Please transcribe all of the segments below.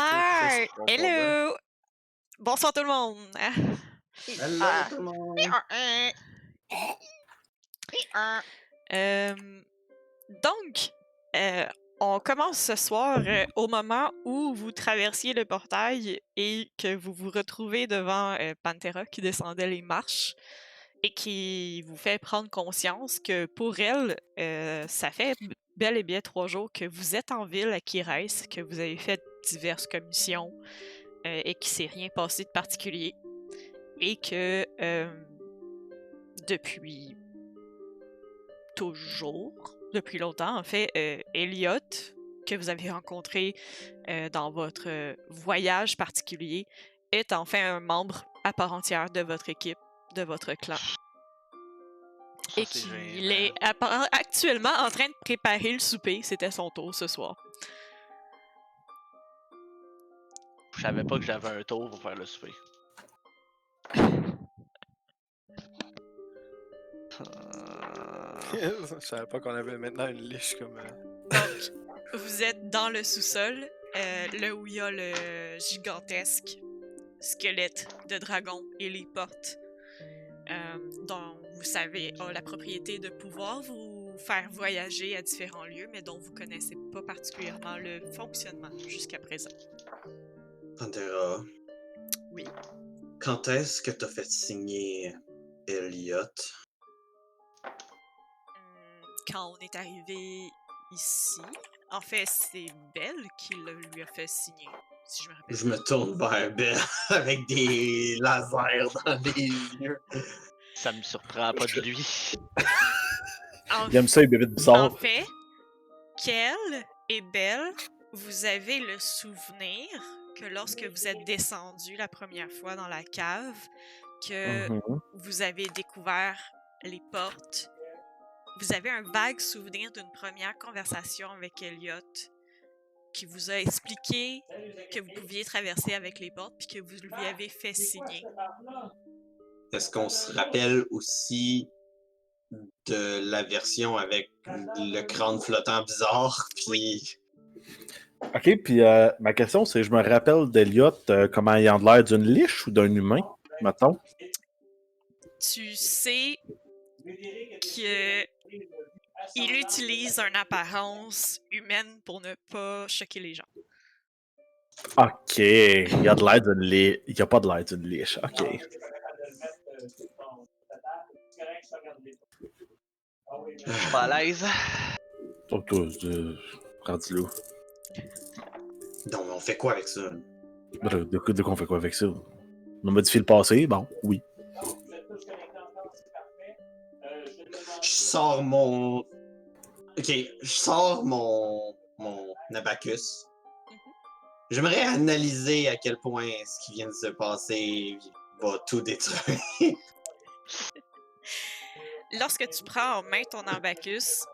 Hi! Bon combat. Hello! Bonsoir tout le monde! Hello Ah. tout le monde! Euh, donc, euh, on commence ce soir au moment où vous traversiez le portail et que vous vous retrouvez devant Pantera qui descendait les marches et qui vous fait prendre conscience que pour elle, ça fait bel et bien 3 jours que vous êtes en ville à Kires, que vous avez fait diverses commissions et qu'il s'est rien passé de particulier. Et que depuis toujours, depuis longtemps, en fait, Elliot, que vous avez rencontré dans votre voyage particulier, est enfin un membre à part entière de votre équipe, de votre clan. Ça, Et c'est qu'il gênant. est actuellement en train de préparer le souper. C'était son tour ce soir. Je savais pas que j'avais un tour pour faire le souper. Je savais pas qu'on avait maintenant une liche comme. Donc, vous êtes dans le sous-sol, là où il y a le gigantesque squelette de dragon et les portes dont vous savez a la propriété de pouvoir vous faire voyager à différents lieux, mais dont vous connaissez pas particulièrement le fonctionnement jusqu'à présent. Pantera, Oui. quand est-ce que t'as fait signer Elliot? Quand on est arrivé ici, en fait, c'est Belle qui lui a fait signer, si je me rappelle. Je me tourne vers Ben avec des lasers dans les yeux. Ça me surprend pas de lui. En Il aime ça, les bébites bizarres. En fait, Kel et Belle, vous avez le souvenir que lorsque vous êtes descendu la première fois dans la cave, que vous avez découvert les portes. Vous avez un vague souvenir d'une première conversation avec Elliot qui vous a expliqué que vous pouviez traverser avec les portes puis que vous lui avez fait signer. Est-ce qu'on se rappelle aussi de la version avec le crâne flottant bizarre? Puis Ok, puis ma question, c'est je me rappelle d'Eliott, comment il a l'air d'une liche ou d'un humain, mettons. Tu sais que il utilise une apparence humaine pour ne pas choquer les gens. Ok, il a de l'air d'une liche. Il a pas de l'air d'une liche. Ok. Je suis pas à l'aise. Donc, toi, rendu là. donc, on fait quoi avec ça? De quoi on fait quoi avec ça? On a modifié le passé? Bon, oui. Je sors mon. Ok, je sors mon abacus. J'aimerais analyser à quel point ce qui vient de se passer va tout détruire. Lorsque tu prends en main ton abacus,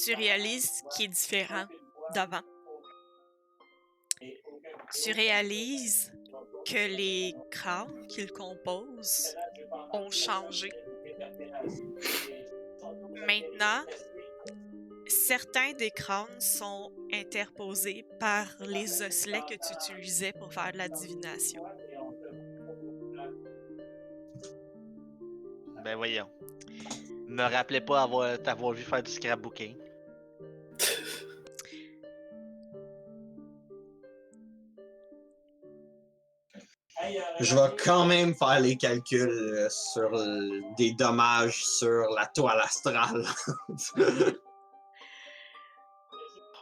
tu réalises qu'il est différent d'avant. Tu réalises que les crânes qu'il compose ont changé. Maintenant, certains des crânes sont interposés par les osselets que tu utilisais pour faire de la divination. Ben voyons. Me rappelez pas t'avoir vu faire du scrapbooking. Je vais quand même faire les calculs sur des dommages sur la toile astrale.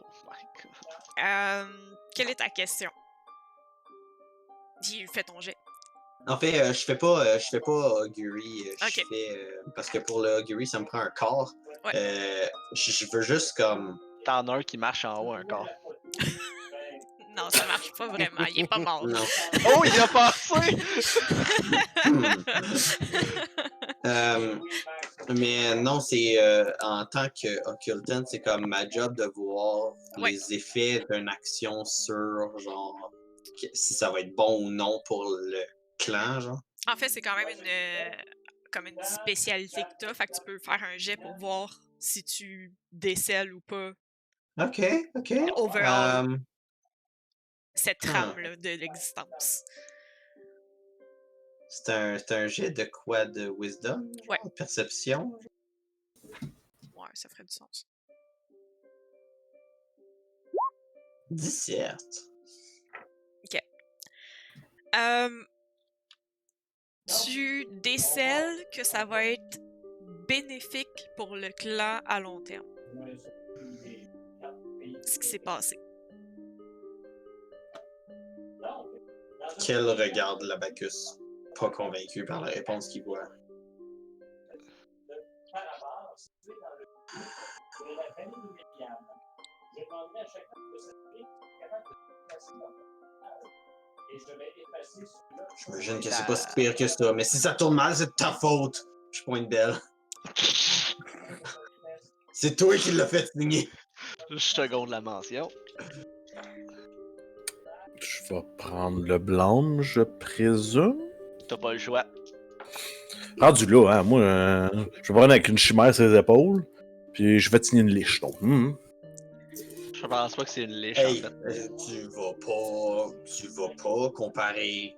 Oh my god. Quelle est ta question? Dis, fais ton jet. En fait, je fais pas augury. Ok. Parce que pour le augury, ça me prend un corps. Ouais. Je veux juste comme. T'en as un qui marche en haut encore. Non, ça marche pas vraiment. Il est pas mort. Non. Oh, il a passé! Mais non, c'est en tant qu'occultant, c'est comme ma job de voir Ouais. les effets d'une action sur genre si ça va être bon ou non pour le clan, genre. En fait, c'est quand même comme une spécialité que t'as. Fait que tu peux faire un jet pour voir si tu décèles ou pas Ok, ok. overall. cette trame-là de l'existence. C'est un jet de quoi? De wisdom? Ouais. De perception? Ouais, ça ferait du sens. 17. Tu décèles que ça va être bénéfique pour le clan à long terme. Ce qui s'est passé. Quel regarde l'Abacus? Pas convaincu par la réponse qu'il voit. J'imagine que c'est pas si pire que ça, mais si ça tourne mal, c'est de ta faute. Je pointe belle. C'est toi qui l'as fait signer. Je seconde la mention. Je vais prendre le blâme, je présume. T'as pas le choix. Rendu là, hein, moi, je vais prendre avec une chimère sur les épaules, puis je vais te signer une liche. Donc, Je pense pas que c'est une liche Hey, en fait. tu vas pas comparer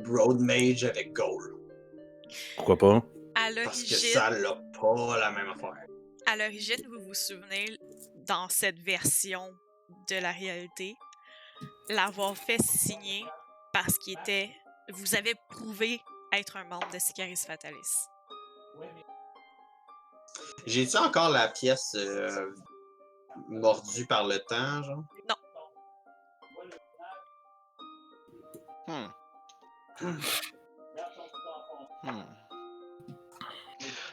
Road Mage avec Gold. Pourquoi pas? À Parce que l'origine, ça n'a pas la même affaire. à l'origine, vous vous souvenez, dans cette version de la réalité, l'avoir fait signer parce qu'il était... Vous avez prouvé être un membre de Sicaris Fatalis. J'ai-tu encore la pièce mordue par le temps, genre? Non.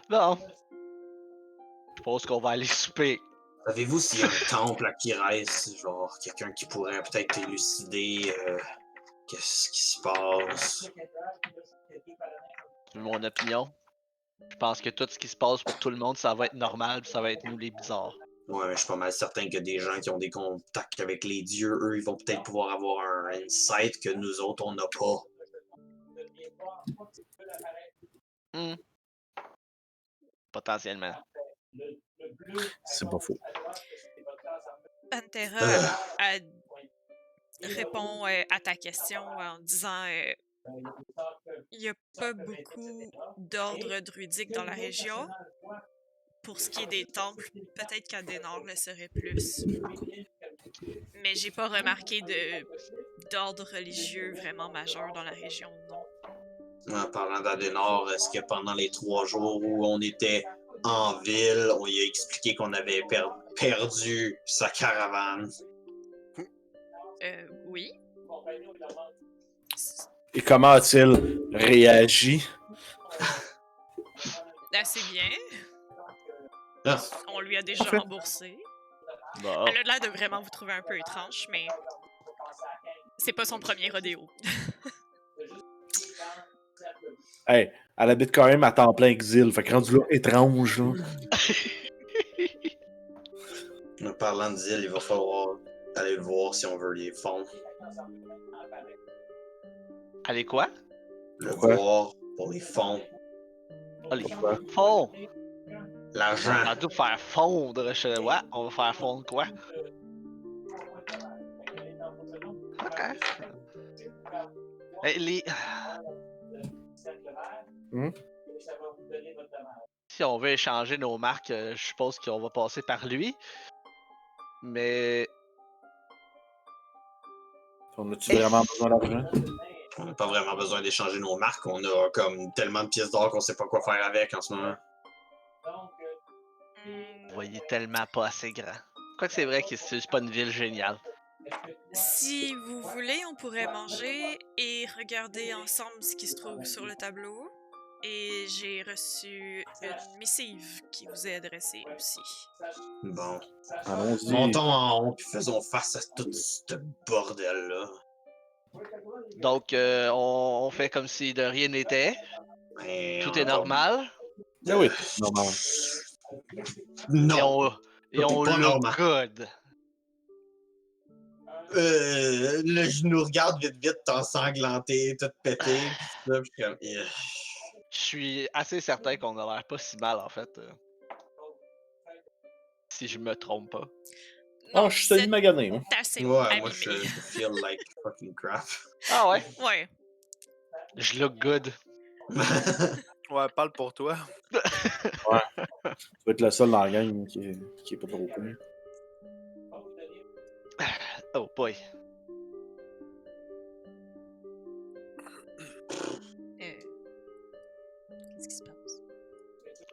Bon. Je pense qu'on va aller souper. Savez-vous s'il y a un temple à Kyrès, genre quelqu'un qui pourrait peut-être élucider qu'est-ce qui se passe? Mon opinion. Je pense que tout ce qui se passe pour tout le monde, ça va être normal, puis ça va être nous les bizarres. Ouais, mais je suis pas mal certain que des gens qui ont des contacts avec les dieux, eux, ils vont peut-être pouvoir avoir un insight que nous autres, on n'a pas. Potentiellement. C'est pas faux. Pantera répond à ta question en disant il n'y a pas beaucoup d'ordres druidiques dans la région. Pour ce qui est des temples, peut-être qu'Adenor le serait plus. Mais j'ai pas remarqué d'ordre religieux vraiment majeur dans la région, non. En parlant d'Adenor, est-ce que pendant les 3 jours où on était en ville, on lui a expliqué qu'on avait perdu sa caravane? Oui. Et comment a-t-il réagi? Assez bien. Ah. On lui a déjà Parfait. remboursé. Bon. Elle a l'air de vraiment vous trouver un peu étrange, mais c'est pas son premier rodéo. Hey, elle habite quand même à temps plein exil, fait que rendu là, étrange, là. En parlant d'île, il va falloir aller le voir si on veut les fonds. Allez quoi? Le Pourquoi? voir pour les fonds. Oh, les Pourquoi? fonds! L'argent. On va tout faire fondre. Ouais, on va faire fondre quoi? Ok. Les... Si on veut échanger nos marques, je suppose qu'on va passer par lui. Mais... On a-tu vraiment besoin d'argent? On n'a pas vraiment besoin d'échanger nos marques. On a comme tellement de pièces d'or qu'on sait pas quoi faire avec en ce moment. Vous voyez tellement pas assez grand. Quoique c'est vrai que c'est pas une ville géniale. Si vous voulez, on pourrait manger et regarder ensemble ce qui se trouve sur le tableau. Et j'ai reçu une missive qui vous est adressée aussi. Bon. Allons-y. Montons en haut puis faisons face à tout ce bordel-là. Donc, on fait comme si de rien n'était. Mais Tout on est va- normal. Ah oui, c'est normal. Non. Et on pas look normal. good. Là, je nous regarde vite, ensanglanté, tout pété. Pis ça, pis comme. Je suis assez certain qu'on a l'air pas si mal en fait. Si je me trompe pas. Non, Ah, je suis celui de magané, moi. c'est assez Ouais, abîmé. moi je feel like fucking crap. Ah ouais? Ouais. Je look good. Ouais, parle pour toi. Tu vas être le seul dans la gang qui est pas trop pire. Oh boy. Qu'est-ce qui se passe?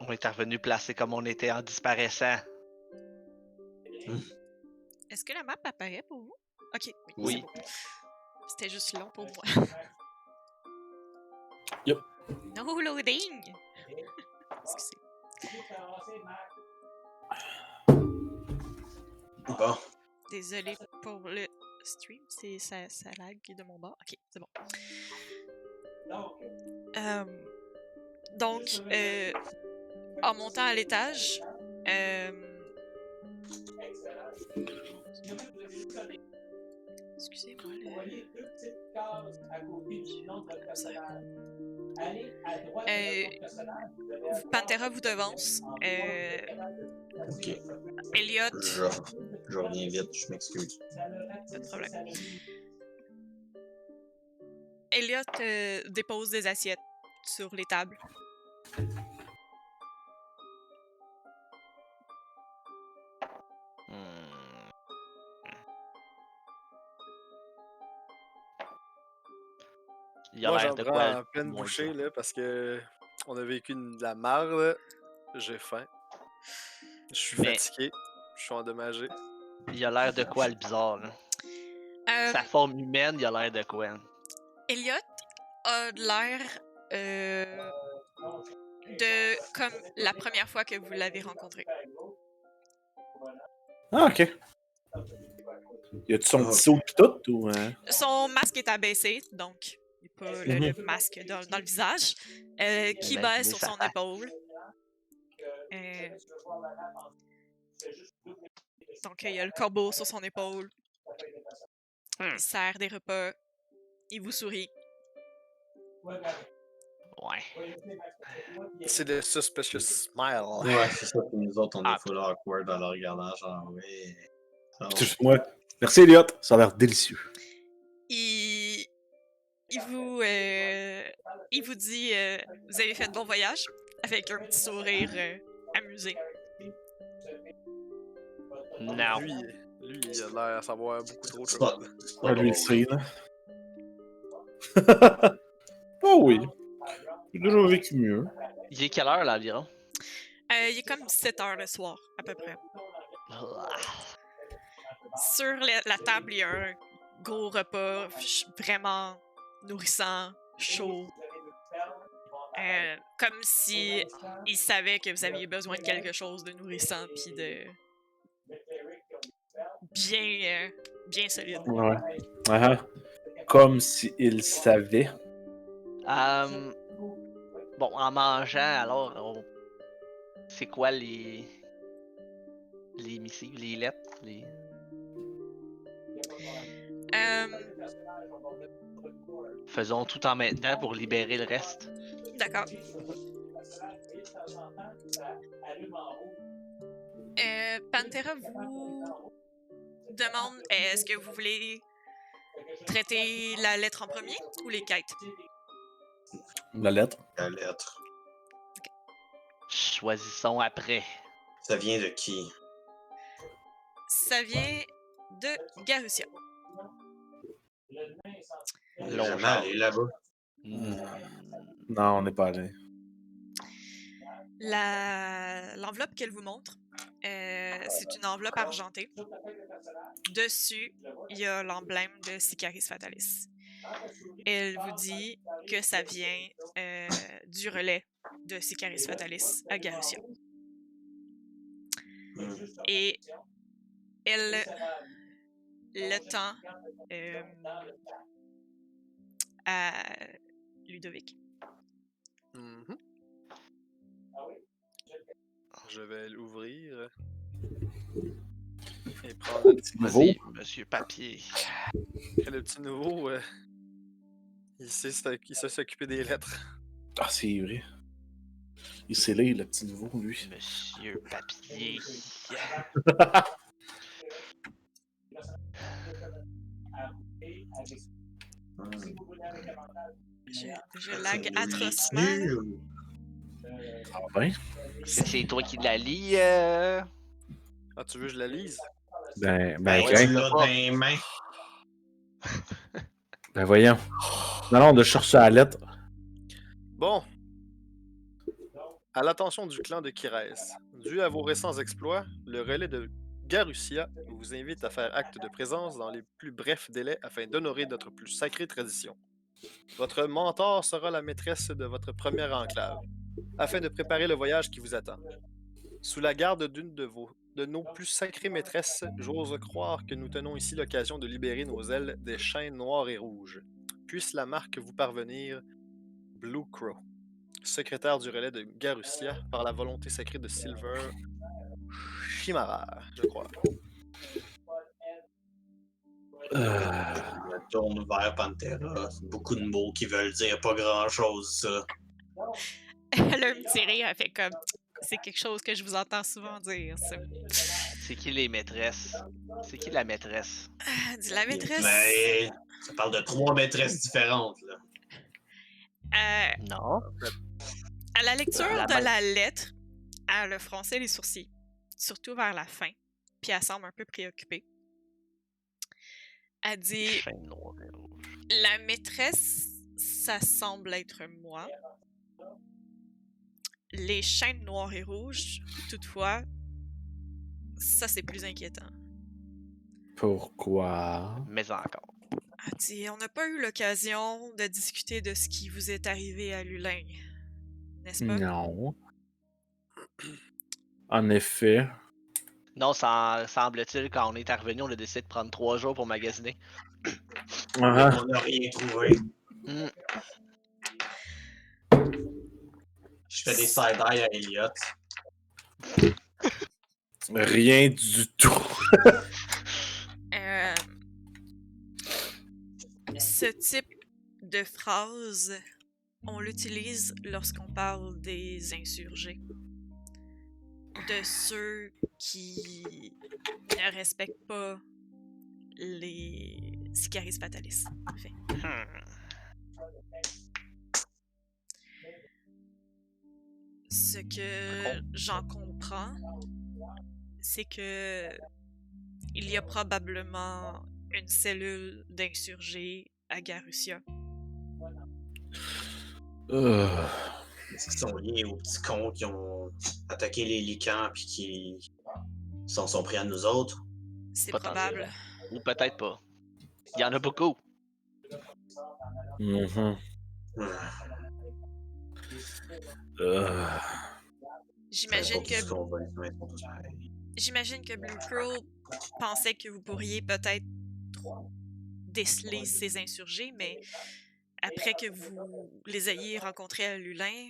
On est revenu placé comme on était en disparaissant. Est-ce que la map apparaît pour vous? Ok, oui. Oui. c'est beau. C'était juste long pour moi. Yup. No loading! Excusez. Bon. Désolé pour le stream, ça lag de mon bord. Ok, c'est bon. Donc, en montant à l'étage, excusez-moi, Pantera vous devance. Ok. Elliot, Je reviens vite, je m'excuse. pas de problème. Elliot dépose des assiettes sur les tables. Il a Moi, l'air j'en de prends quoi? en pleine moins bouchée, bien. là, parce que on a vécu de la marde. J'ai faim. Je suis Mais- fatigué. Je suis endommagé. Il a l'air de quoi le bizarre, là? Sa forme humaine, il a l'air de quoi? Elliot a l'air de comme la première fois que vous l'avez rencontré. Ah, ok. Y a-tu son petit saut pis tout, ou... Son masque est abaissé, donc il n'y a pas le masque dans le visage, qui Imaginez baisse sur sa son face. épaule. Donc il y a le corbeau sur son épaule. Il sert des repas. Il vous sourit. Ouais. C'est le suspicious smile. Ouais, c'est ça. Puis nous autres, on Ah. est full awkward en le regardant, genre, oui. C'est juste moi. Merci, Elliot. Ça a l'air délicieux. Il vous dit vous avez fait de bon voyage avec un petit sourire amusé. Non. Lui, il a l'air à savoir beaucoup trop de C'est pas, choses. c'est pas Ah, lui, drôle. c'est là. Oh oui. J'ai déjà vécu mieux. Il est quelle heure, là, environ? Il est comme 17 heures le soir, à peu près. Sur la table, il y a un gros repas vraiment nourrissant, chaud. Comme si il savait que vous aviez besoin de quelque chose de nourrissant puis de bien solide. Ouais. Comme s'il savait. Bon, en mangeant, alors, c'est quoi les missives, les lettres? Faisons tout en maintenant pour libérer le reste. D'accord. Pantera vous demande est-ce que vous voulez traiter la lettre en premier ou les quêtes? La lettre. La lettre. Choisissons après. Ça vient de qui? Ça vient de Garussia. Jamais allé là-bas. Non, on n'est pas allé. L'enveloppe qu'elle vous montre, c'est une enveloppe argentée. Dessus, il y a l'emblème de Sicaris Fatalis. Elle vous dit que ça vient du relais de Sicaris Fatalis à Garussia. Et elle le tend à Ludovic. Mhm. Je vais l'ouvrir. Et prendre le petit Nouveau. Vas-y, monsieur Papier. Le petit nouveau. Il sait s'occuper des lettres. Ah, c'est vrai. Il sait lire, le petit nouveau, lui. Monsieur Papier. Je lag atrocement. Là. Ah ben, C'est toi qui la lis. Ah, tu veux que je la lise? ben, Ben, ouais, tu ok. l'as dans les mains. Ben voyons. Non, de chercher la lettre. Bon. À l'attention du clan de Kirès, dû à vos récents exploits, le relais de Garussia vous invite à faire acte de présence dans les plus brefs délais afin d'honorer notre plus sacrée tradition. Votre mentor sera la maîtresse de votre première enclave, afin de préparer le voyage qui vous attend. Sous la garde d'une de nos plus sacrées maîtresses, j'ose croire que nous tenons ici l'occasion de libérer nos ailes des chaînes noires et rouges. Puisse la marque vous parvenir, Blue Crow, secrétaire du relais de Garussia par la volonté sacrée de Silver Chimara, je crois. Je me tourne vers Pantera. C'est beaucoup de mots qui veulent dire pas grand-chose, ça. Elle a un petit rire, elle fait comme. C'est quelque chose que je vous entends souvent dire, ça. C'est qui les maîtresses? C'est qui la maîtresse? Dis la maîtresse. Mais ça parle de 3 maîtresses différentes, là. Non. À la lecture La de main. la lettre, elle a froncé les sourcils, surtout vers la fin, puis elle semble un peu préoccupée. Elle dit Chaîne noire et rouge. la maîtresse, ça semble être moi. Les chaînes noires et rouges, toutefois, ça c'est plus inquiétant. Pourquoi? Mais encore. Elle dit on n'a pas eu l'occasion de discuter de ce qui vous est arrivé à Lulin, n'est-ce pas? Non. En effet. Non, semble-t-il, quand on est revenu, on a décidé de prendre 3 jours pour magasiner. Ah, On n'a rien trouvé. Hmm. Je fais des side-eye à Elliot. rien du tout. Ce type de phrase, on l'utilise lorsqu'on parle des insurgés. De ceux qui ne respectent pas les Sicaris Fatalis, en fait. Ce que j'en comprends, c'est que il y a probablement une cellule d'insurgés à Garussia. Est-ce qu'ils sont liés aux petits cons qui ont attaqué les Lycans puis qui s'en sont pris à nous autres? C'est Potentiellement. probable. Ou peut-être pas. Il y en a beaucoup. Mhm. J'imagine que qu'on va les mettre tous pareils. J'imagine que Blue Crow pensait que vous pourriez peut-être déceler ces insurgés, mais après que vous les ayez rencontrés à Lulin,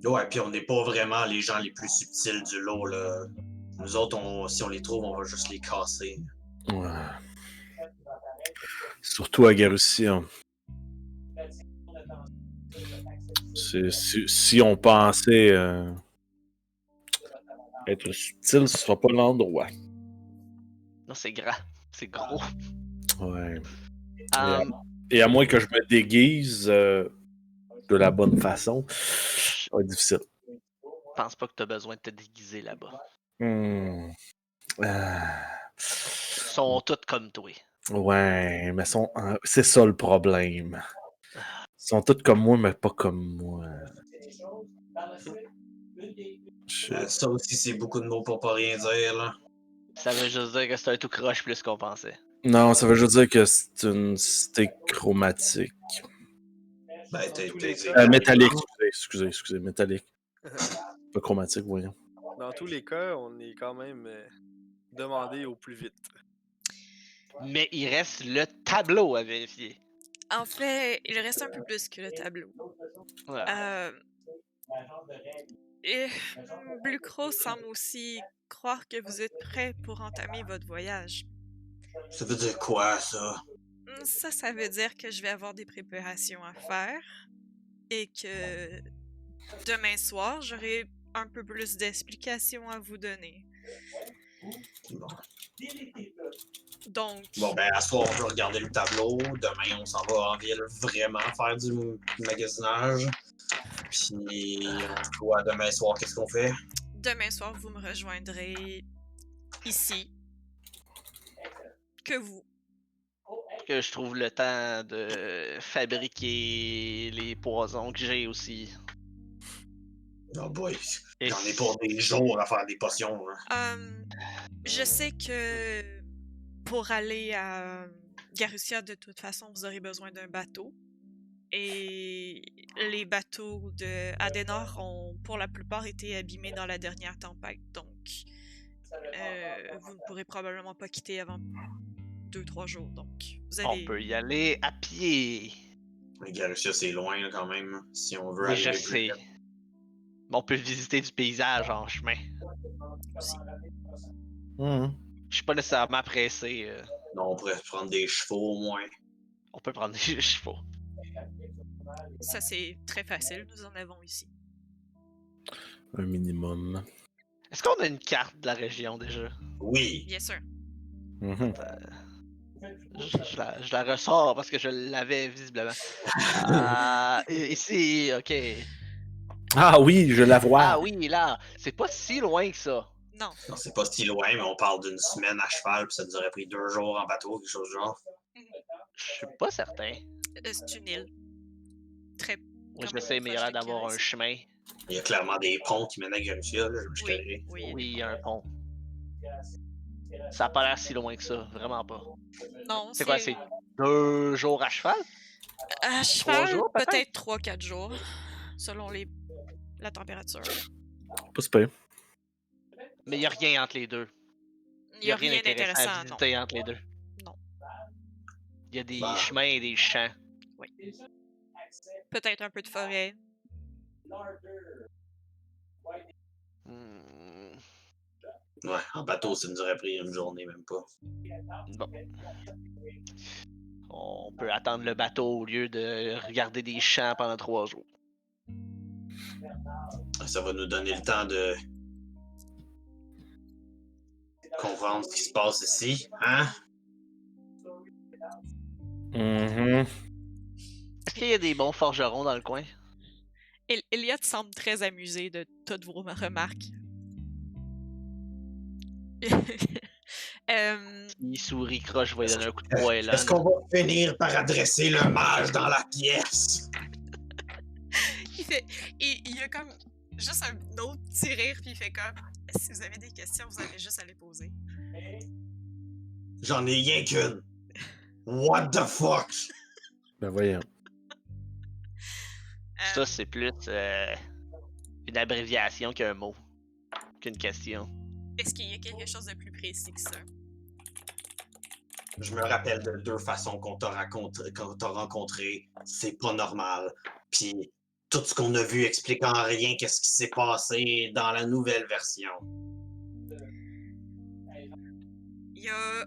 Ouais, puis on n'est pas vraiment les gens les plus subtils du lot, là. Nous autres, si on les trouve, on va juste les casser. Ouais. Surtout à Garussia. Si on pensait être subtil, ce sera pas l'endroit. Non, c'est grand. C'est gros. Ouais. Et Et à moins que je me déguise de la bonne façon, ça va être difficile. je pense pas que t'as besoin de te déguiser là-bas. Hmm. Ils sont tous comme toi. Ouais, mais c'est ça le problème. Ils sont tous comme moi, mais pas comme moi. Ça aussi, c'est beaucoup de mots pour pas rien dire, là. Ça veut juste dire que c'est un tout croche plus qu'on pensait. Non, ça veut juste dire que c'est une cité chromatique. Ben, tous les cas, Métallique, excusez, métallique. Pas chromatique, voyons. Dans tous les cas, on est quand même demandé au plus vite. Mais il reste le tableau à vérifier. en fait, il reste un peu plus que le tableau. Ouais. Et Blue Crow semble aussi croire que vous êtes prêt pour entamer votre voyage. Ça veut dire quoi, ça? Ça veut dire que je vais avoir des préparations à faire et que demain soir, j'aurai un peu plus d'explications à vous donner. Bon. Donc, Bon, ben, à ce soir, on peut regarder le tableau. Demain, on s'en va en ville vraiment faire du magasinage. Puis, toi, demain soir, qu'est-ce qu'on fait? demain soir, vous me rejoindrez ici. Que vous. Que je trouve le temps de fabriquer les poisons que j'ai aussi. Oh boy, Et j'en ai pour des jours à faire des potions. Hein. Je sais que pour aller à Garussia, de toute façon, vous aurez besoin d'un bateau. Et les bateaux de Adenor ont pour la plupart été abîmés dans la dernière tempête. Donc, vous ne pourrez probablement pas quitter avant 2-3 jours. Donc, vous on allez... peut y aller à pied. Mais Garussia, c'est loin là, quand même. Si on veut Oui, je arriver plus sais. vite. Mais on peut visiter du paysage en chemin. aussi. Mhm. Je suis pas nécessairement pressé. Non, on pourrait prendre des chevaux au moins. On peut prendre des chevaux. Ça, c'est très facile. Nous en avons ici. Un minimum. Est-ce qu'on a une carte de la région déjà? Oui. Bien sûr. Mhm. Je la ressors parce que je l'avais visiblement. Ici, ok. Ah oui, je la vois. Ah oui, là, c'est pas si loin que ça. Non. Non, c'est pas si loin, mais on parle d'une semaine à cheval, puis ça nous aurait pris 2 jours en bateau, quelque chose du genre. Je suis pas certain. C'est une île. Très... Oui, quand je même sais, mais il y a proche l'air de d'avoir un Kiris. chemin. Il y a clairement des ponts qui mènent à Garussia, là, je Oui, dirais. oui. Oui, il y a un pont. Ça a pas l'air si loin que ça, vraiment pas. Non, C'est quoi, c'est 2 jours à cheval? À cheval, jours, peut-être? peut-être 3-4 jours, selon la température. Pas super. Mais il y a rien entre les deux. Il n'y a rien d'intéressant à d'intéressant, non. visiter entre les deux. Non. Il y a des Bah. chemins et des champs. Peut-être un peu de forêt. Hmm, Ouais, en bateau, ça nous aurait pris une journée, même pas. Bon. On peut attendre le bateau au lieu de regarder des champs pendant 3 jours. Ça va nous donner le temps de comprendre ce qui se passe ici, hein? Mhm. Est-ce qu'il y a des bons forgerons dans le coin? Elliot semble très amusé de toutes vos remarques. Il sourit croche, je vais lui donner un coup de poêlon. Est-ce qu'on va finir par adresser le mage dans la pièce? il y a comme juste un autre petit rire, puis il fait comme si vous avez des questions, vous avez juste à les poser. J'en ai rien qu'une. What the fuck? Ben voyons. Ça, c'est plus une abréviation qu'un mot, qu'une question. Est-ce qu'il y a quelque chose de plus précis que ça? Je me rappelle de 2 façons qu'on t'a rencontré. C'est pas normal. Puis tout ce qu'on a vu explique en rien qu'est-ce qui s'est passé dans la nouvelle version. Il y a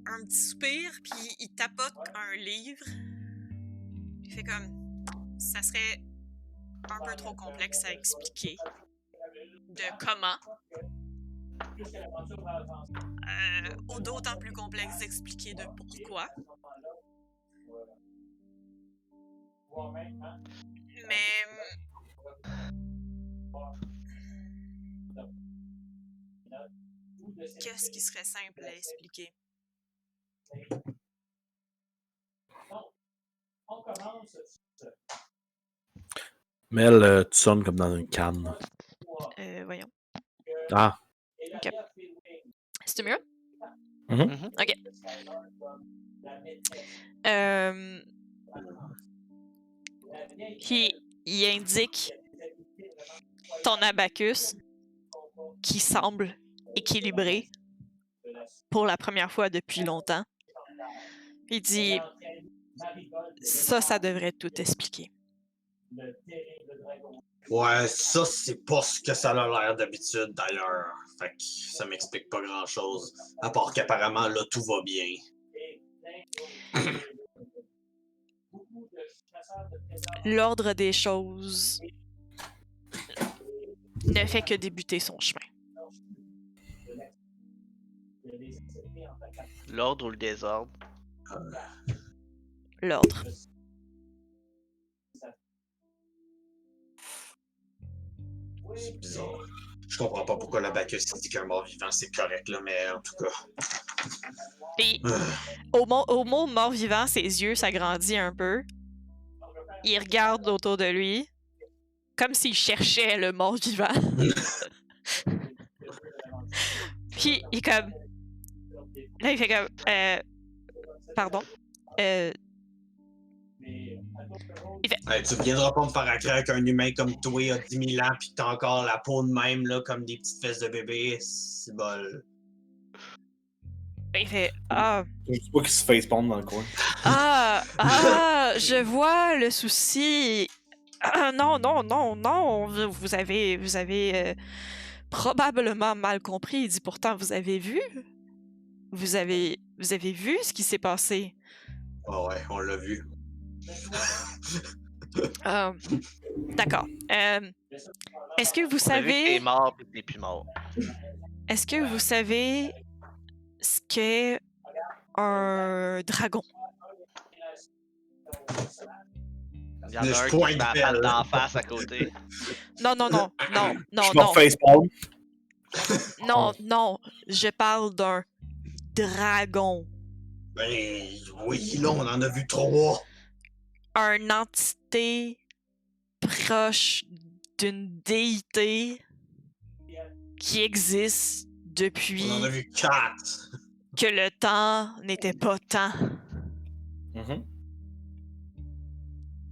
un petit soupir, puis il tapote un livre. Il fait comme... Ça serait un peu trop complexe à expliquer. De comment. Ou d'autant plus complexe d'expliquer de pourquoi. Mais... Qu'est-ce qui serait simple à expliquer? Mel, tu sonnes comme dans une canne. Voyons. Ah. Ok. C'est mieux? Mhm. Ok. Il indique ton abacus qui semble équilibré pour la première fois depuis longtemps. Il dit ça devrait tout expliquer. Ouais, ça, c'est pas ce que ça a l'air d'habitude, d'ailleurs. Fait que ça m'explique pas grand-chose. À part qu'apparemment, là, tout va bien. L'ordre des choses ne fait que débuter son chemin. L'ordre ou le désordre? L'ordre. C'est bizarre. Je comprends pas pourquoi l'Abacus dit qu'un mort vivant c'est correct, là, mais en tout cas. Puis, Ah. au mot mort-vivant, ses yeux s'agrandissent un peu. Il regarde autour de lui, comme s'il cherchait le mort-vivant. Puis, il est comme... Là, il fait comme... Pardon? Hey, tu viendras pas me faire accroire qu'un humain comme toi a 10 000 ans pis que t'as encore la peau de même, là, comme des petites fesses de bébé. C'est bol. Il fait... Ah... Je dis pas qu'il se facepalm dans le coin. Je vois le souci. Ah, non, vous avez probablement mal compris. Il dit pourtant, vous avez vu? Vous avez vu ce qui s'est passé? Ah ouais, on l'a vu. D'accord. Est-ce que vous On a vu que t'es savez... mort pis t'es plus mort. Est-ce que vous savez ce qu'est un dragon? Il y en a Je un qui pointe se met la belle. patte d'en face à côté. Non. Je me facepalm. Non, je parle d'un dragon. Ben oui, là, on en a vu 3. Une entité proche d'une déité qui existe depuis On en a vu 4. que le temps n'était pas temps. Mhm.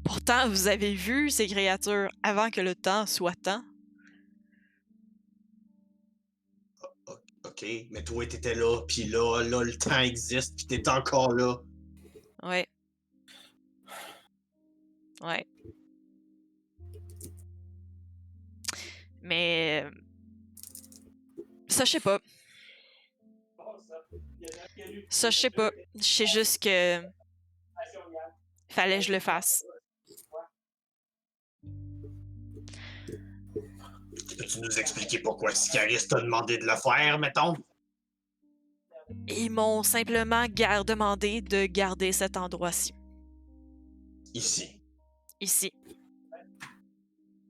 Pourtant, vous avez vu ces créatures avant que le temps soit temps. Ok, mais toi, t'étais là, pis là, le temps existe, pis t'es encore là. Ouais. Mais... Ça, je sais pas. Je sais juste que... Fallait que je le fasse. Peux-tu nous expliquer pourquoi Scaris t'a demandé de le faire, mettons? Ils m'ont simplement demandé de garder cet endroit-ci. Ici. Ici.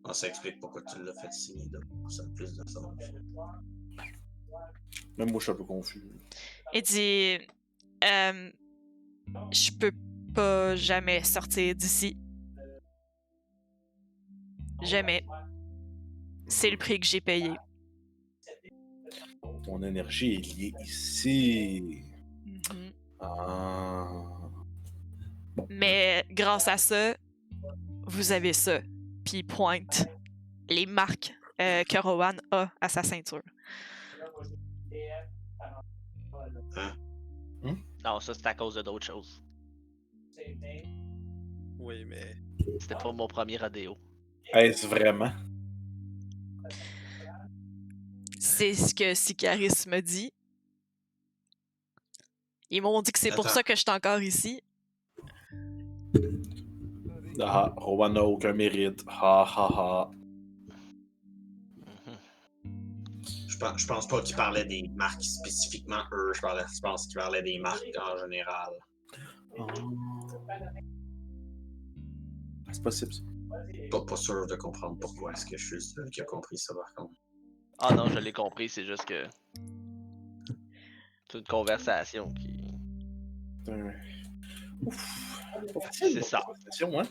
Ah, ça explique pourquoi tu l'as fait signer, donc ça a plus de sens. Même moi, je suis un peu confus. Il dit... je peux pas jamais sortir d'ici. Jamais. C'est le prix que j'ai payé. Ton énergie est liée ici. Mhm. Ah. Mais grâce à ça, vous avez ça. Puis il pointe les marques que Rowan a à sa ceinture. Non, ça c'est à cause de d'autres choses. Oui, mais. C'était pas mon premier rodéo. Est-ce vraiment? C'est ce que Sikaris me dit. Ils m'ont dit que c'est pour Attends. ça que je suis encore ici. Ah, Rowan n'a aucun mérite. Ha ha ha. Je pense pas qu'il parlait des marques spécifiquement eux. Je pense qu'il parlait des marques en général. Oh. C'est possible, ça. Pas sûr de comprendre pourquoi. Est-ce que je suis le seul qui a compris ça, par contre? Ah non, je l'ai compris, c'est juste que. C'est une conversation qui. Ouf. Pas facile, C'est ça. conversation, hein?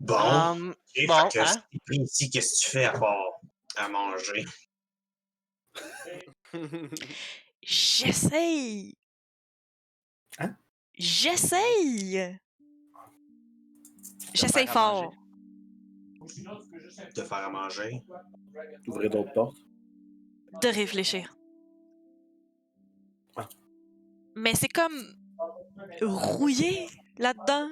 Bon. Et Bon, fait que hein? c'est ici, qu'est-ce que tu fais à part à manger? J'essaye! Hein? J'essaye! J'essaye faire à fort. De faire à manger? D'ouvrir d'autres portes. De réfléchir. Ah. Mais c'est comme rouillé là-dedans.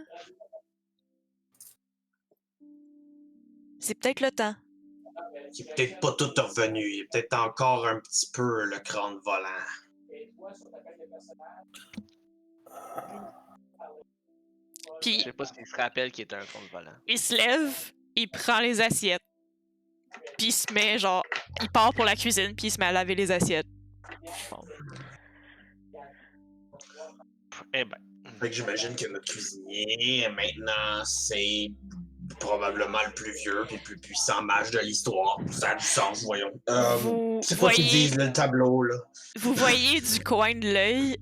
C'est peut-être le temps. Il est peut-être pas tout revenu. Il est peut-être encore un petit peu le crâne volant. Puis Je sais pas s'il se rappelle qu'il était un compte volant. il se lève, il prend les assiettes. Puis il se met, genre, il part pour la cuisine, puis il se met à laver les assiettes. Bon. Eh ben. Fait que j'imagine que notre cuisinier, maintenant, c'est probablement le plus vieux et le plus puissant mage de l'histoire. Ça a du sens, voyons. Vous C'est quoi qu'ils voyez- disent, là, le tableau, là? Vous voyez du coin de l'œil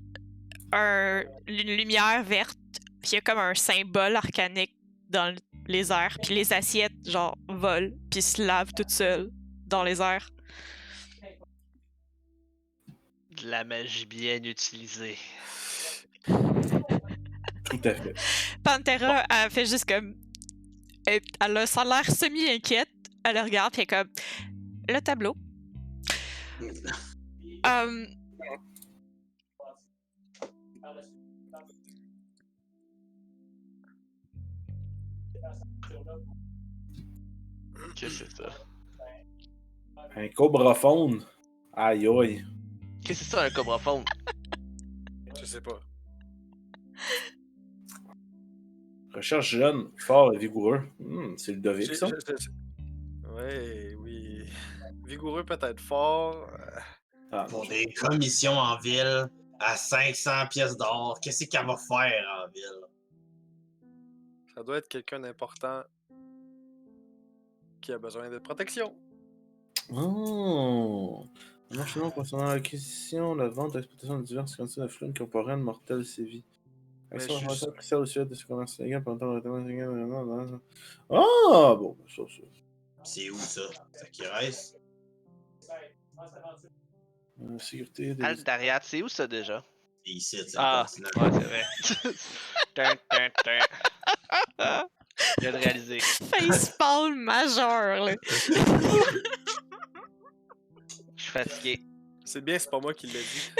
une lumière verte, puis il y a comme un symbole arcanique dans les airs, puis les assiettes, genre, volent, puis se lavent toutes seules dans les airs. De la magie bien utilisée. Tout à fait. Pantera, elle fait juste comme. Elle a ça a l'air semi-inquiète. Elle le regarde, puis elle est comme. Le tableau. Qu'est-ce que c'est ça? Un cobraphone. Aïe aïe. Qu'est-ce que c'est ça, un cobraphone? Je sais pas. Recherche jeune, fort et vigoureux. C'est le Ludovic, J'ai- ça? Ouais, oui. Vigoureux, peut-être fort. Ah, Pour des commissions en ville à 500 pièces d'or, qu'est-ce qu'elle va faire en ville? Ça doit être quelqu'un d'important qui a besoin de protection. Oh! Un enchaînement concernant l'acquisition, la vente, l'exploitation de diverses quantités de flux corporelles mortelles sévies. Action juste- information cruciale au sujet de ce commerce illégal pendant le temps. Ah! Bon, ça. C'est où ça? Ça qui reste? Sécurité des. Aldariat, c'est où ça déjà? C'est ici, c'est Ah, le continent. ouais, c'est vrai. Tum, tum, tum. Je viens de réaliser. Facepalm majeur, là. Je suis fatigué. C'est bien, c'est pas moi qui l'ai dit.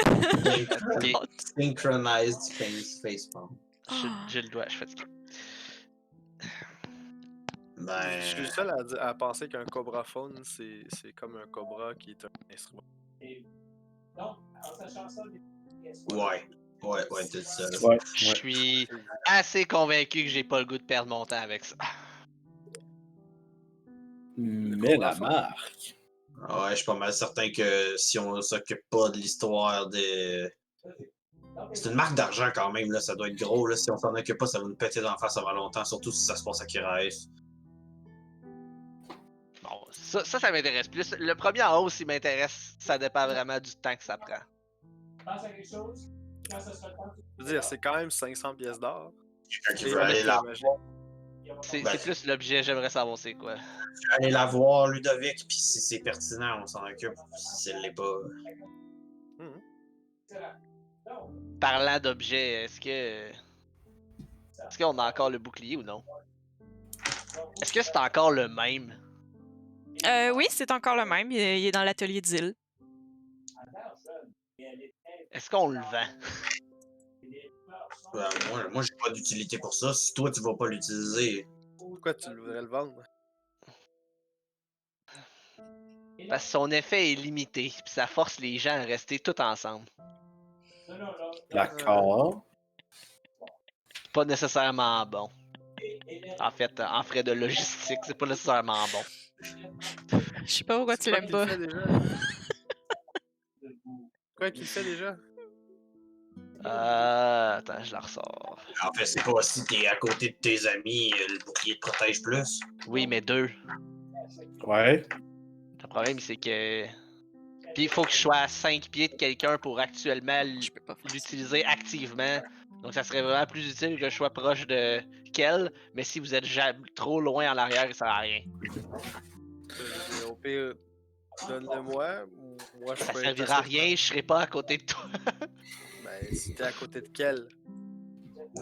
Fatigué. Synchronized facepalm. J'ai le doigt, je suis fatigué. Ben. Je suis le seul à penser qu'un cobraphone, c'est comme un cobra qui est un instrument. Ouais, t'es le seul. Ouais, Je ouais. suis assez convaincu que j'ai pas le goût de perdre mon temps avec ça. Mais la marque. Ouais, je suis pas mal certain que si on s'occupe pas de l'histoire des. C'est une marque d'argent quand même, là, ça doit être gros. Là. Si on s'en occupe pas, ça va nous péter d'en face avant longtemps, surtout si ça se passe à Kiraes. Bon, ça m'intéresse plus. Le premier en hausse, il m'intéresse. Ça dépend vraiment du temps que ça prend. Je veux dire, c'est quand même 500 pièces d'or. Quelqu'un qui Et veut aller la, C'est Ben, plus l'objet, j'aimerais savoir c'est quoi. aller la voir, Ludovic, puis si c'est pertinent, on s'en occupe. Si ça l'est pas. Parlant d'objet, est-ce qu'on a encore le bouclier ou non? Est-ce que c'est encore le même? Oui, c'est encore le même. Il est dans l'atelier de Zil. Est-ce qu'on le vend? Ben, moi j'ai pas d'utilité pour ça. Si toi, tu vas pas l'utiliser. Pourquoi tu voudrais le vendre? Parce que son effet est limité, puis ça force les gens à rester tous ensemble. D'accord. Pas nécessairement bon. En fait, en frais de logistique, c'est pas nécessairement bon. Je sais pas pourquoi tu l'aimes pas. Quoi qu'il fait déjà? Attends, je la ressors. En fait, c'est pas si t'es à côté de tes amis, le bouclier te protège plus. Oui, mais 2. Ouais. Le problème, c'est que. Puis il faut que je sois à 5 pieds de quelqu'un pour actuellement Je peux pas faire ça. l'utiliser activement. Donc ça serait vraiment plus utile que je sois proche de Kel, mais si vous êtes trop loin en arrière, ça sert à rien. Au pire, donne-le-moi. Moi, je Ça peux servira à rien, je serai pas à côté de toi. Ben, si t'es à côté de quel?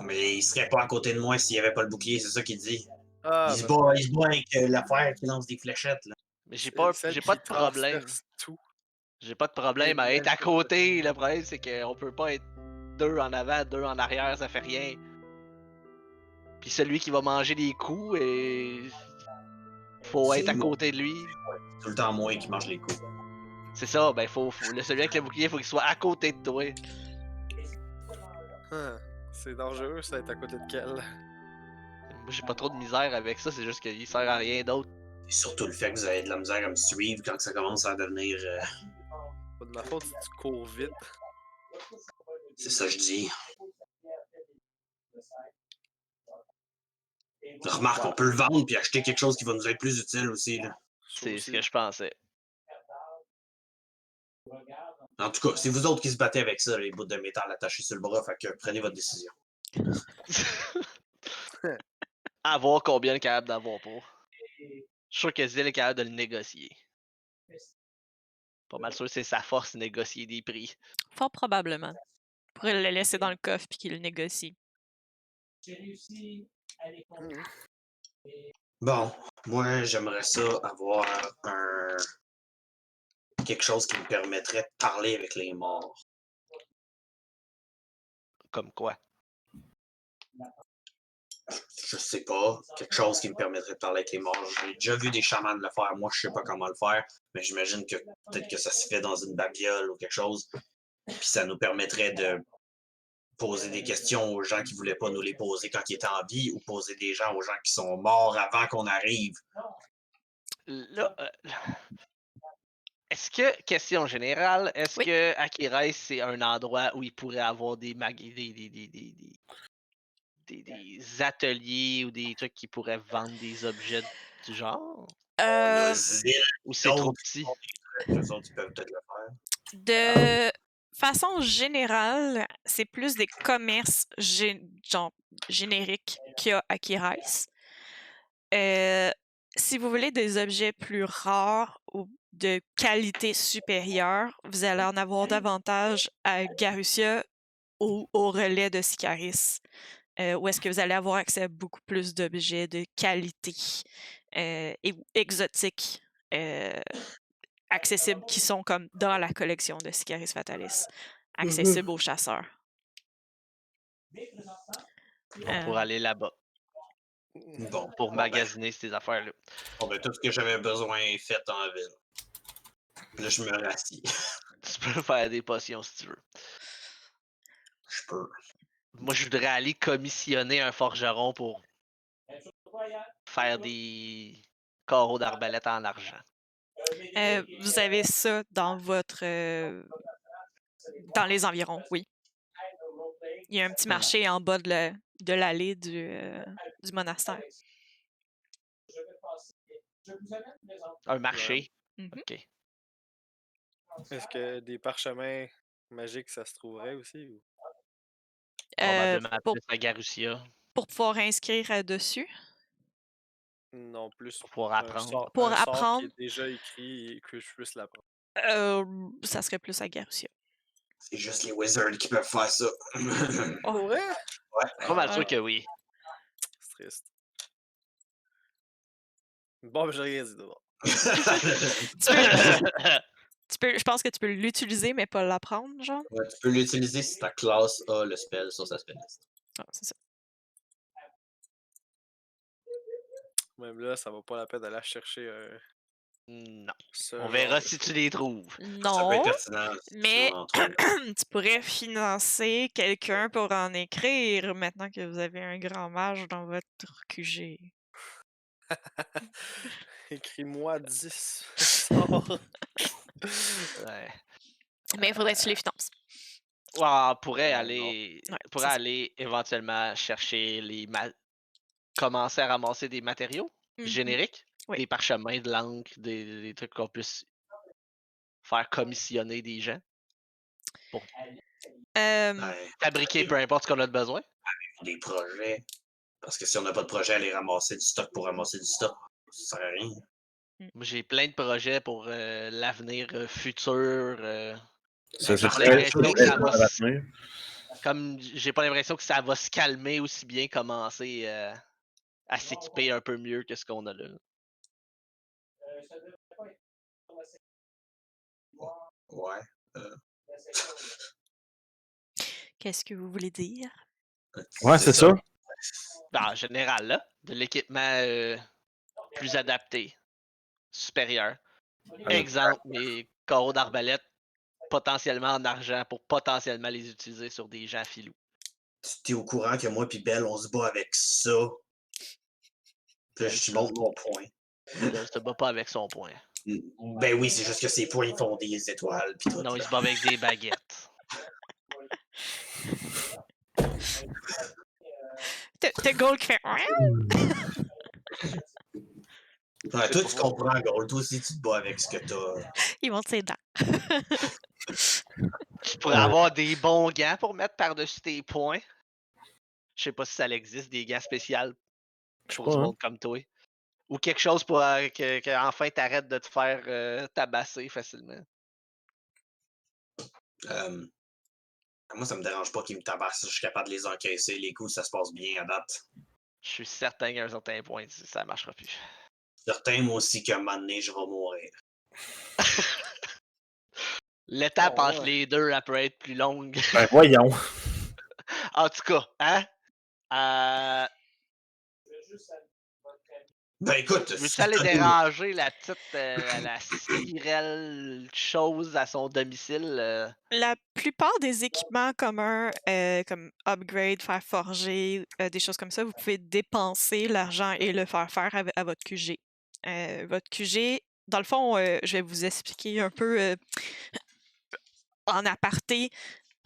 Mais il serait pas à côté de moi s'il y avait pas le bouclier, c'est ça qu'il dit. Ah, il se bat avec l'affaire qui lance des fléchettes. Là. Mais j'ai pas celle de qui problème. transperce Tout. J'ai pas de problème à être à côté. Le problème, c'est qu'on peut pas être 2 en avant, 2 en arrière, ça fait rien. Puis celui qui va manger des coups, faut être à côté de lui. Tout le temps moi qui mange les coups. C'est ça, ben celui avec le bouclier, faut qu'il soit à côté de toi. C'est dangereux, ça, être à côté de quel? Moi, j'ai pas trop de misère avec ça, c'est juste qu'il sert à rien d'autre. Et surtout le fait que vous avez de la misère à me suivre quand ça commence à devenir. Pas de ma faute si tu cours vite. C'est ça que je dis. Remarque, on peut le vendre puis acheter quelque chose qui va nous être plus utile aussi. Là. C'est ce que je pensais. En tout cas, c'est vous autres qui se battez avec ça, les bouts de métal attachés sur le bras, fait que prenez votre décision. À voir combien il est capable d'avoir pour. Je suis sûr que Zil est capable de le négocier. Pas mal sûr que c'est sa force négocier des prix. Fort probablement. On pourrait le laisser dans le coffre puis qu'il le négocie. Bon, moi, j'aimerais ça avoir quelque chose qui me permettrait de parler avec les morts. Comme quoi? Je sais pas, quelque chose qui me permettrait de parler avec les morts. J'ai déjà vu des chamans le faire, moi je sais pas comment le faire, mais j'imagine que peut-être que ça se fait dans une babiole ou quelque chose, puis ça nous permettrait de poser des questions aux gens qui voulaient pas nous les poser quand ils étaient en vie, ou poser des gens aux gens qui sont morts avant qu'on arrive. Là, est-ce que, question générale, est-ce Oui. que Akirais, c'est un endroit où il pourrait avoir des ateliers ou des trucs qui pourraient vendre des objets du genre? Ou c'est trop petit? Les autres, ils peuvent peut-être le faire. De façon générale, c'est plus des commerces genre génériques qu'il y a à Kirais. Si vous voulez des objets plus rares ou de qualité supérieure, vous allez en avoir davantage à Garussia ou au relais de Sicaris, où est-ce que vous allez avoir accès à beaucoup plus d'objets de qualité et exotiques accessibles qui sont comme dans la collection de Sicaris Fatalis, accessibles aux chasseurs. Pour aller là-bas, Bon, pour magasiner ces affaires-là. Bon, ben, tout ce que j'avais besoin est fait en ville. Là, je me rassis. Tu peux faire des potions si tu veux. Je peux. Moi, je voudrais aller commissionner un forgeron pour faire des carreaux d'arbalète en argent. Vous avez ça dans votre dans les environs, oui. Il y a un petit marché en bas de l'allée du monastère. Un marché? Mhm. Ok. Est-ce que des parchemins magiques, ça se trouverait aussi? Ou... Probablement Pour, plus à Garussia pour pouvoir inscrire dessus. Non, plus pour pouvoir apprendre. Pour un sort qui apprendre, est déjà écrit et que je puisse l'apprendre. ça serait plus à Garussia. C'est juste les wizards qui peuvent faire ça. Oh ouais? Ouais. Pas mal sûr que oui. C'est triste. Bon, ben, j'ai rien dit d'abord. Je pense que tu peux l'utiliser, mais pas l'apprendre, genre. Ouais, tu peux l'utiliser si ta classe a le spell sur sa spelliste. Ah, c'est ça. Même là, ça vaut pas la peine d'aller chercher Non. ce On verra genre si tu les trouves. Ça peut Non, être pertinent. si mais tu en trouves. tu pourrais financer quelqu'un pour en écrire maintenant que vous avez un grand mage dans votre QG. Écris-moi 10 sorts. Ouais. Mais il faudrait que tu les finances. Ouais, on pourrait non. aller, Ouais, pourrait c'est ça. aller éventuellement chercher commencer à ramasser des matériaux Mhm. génériques, Oui. des parchemins de l'encre, des trucs qu'on puisse faire commissionner des gens pour Ouais, fabriquer peu importe ce qu'on a de besoin. des projets. Parce que si on n'a pas de projet, aller ramasser du stock pour ramasser du stock, ça sert à rien. Moi, j'ai plein de projets pour l'avenir futur. Ça, J'ai c'est pas très l'impression que ça va l'avenir. comme j'ai pas l'impression que ça va se calmer aussi bien, commencer à s'équiper un peu mieux que ce qu'on a là. Ouais. Qu'est-ce que vous voulez dire? Ouais, c'est ça. En général, là, de l'équipement plus adapté, supérieur. Exemple, mes carreaux d'arbalète potentiellement en argent pour potentiellement les utiliser sur des gens filous. Tu es au courant que moi et Belle, on se bat avec ça. Puis là, je te montre mon point. Il se bat pas avec son point. Ben oui, c'est juste que ses points font des étoiles. Pis tout, Non, il là. se bat avec des baguettes. T'as Gold qui fait. Ouais, toi, tu comprends, Gold. Toi aussi, tu te bats avec ce que t'as. Il monte ses dents. Tu pourrais avoir des bons gants pour mettre par-dessus tes points. Je sais pas si ça existe, des gants spéciaux Je sais pour pas, du hein. monde comme toi. Ou quelque chose pour que enfin t'arrêtes de te faire tabasser facilement. Moi, ça me dérange pas qu'ils me tabassent. Je suis capable de les encaisser. Les coups, ça se passe bien à date. Je suis certain qu'à un certain point, ça marchera plus. Certain, moi aussi, qu'à un moment donné, je vais mourir. L'étape Oh, entre ouais. les deux, elle peut être plus longue. Ben voyons. En tout cas, hein? Ben écoute, Veux-tu aller déranger la petite la Cyrelle chose à son domicile? La plupart des équipements communs, comme upgrade, faire forger, des choses comme ça, vous pouvez dépenser l'argent et le faire faire à votre QG. Votre QG, dans le fond, je vais vous expliquer un peu en aparté.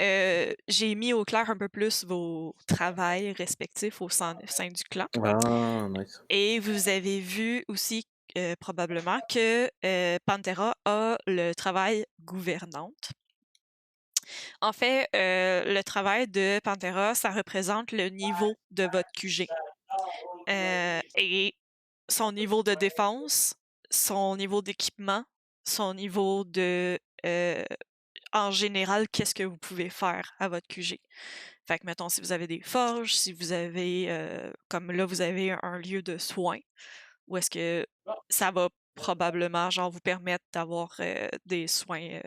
J'ai mis au clair un peu plus vos travails respectifs au sein du clan. Ah, nice. Et vous avez vu aussi probablement que Pantera a le travail gouvernante. En fait, le travail de Pantera, ça représente le niveau de votre QG. Et son niveau de défense, son niveau d'équipement, son niveau de... en général, qu'est-ce que vous pouvez faire à votre QG. Fait que, mettons, si vous avez des forges, si vous avez, comme là, vous avez un lieu de soins, où est-ce que ça va probablement, genre, vous permettre d'avoir des soins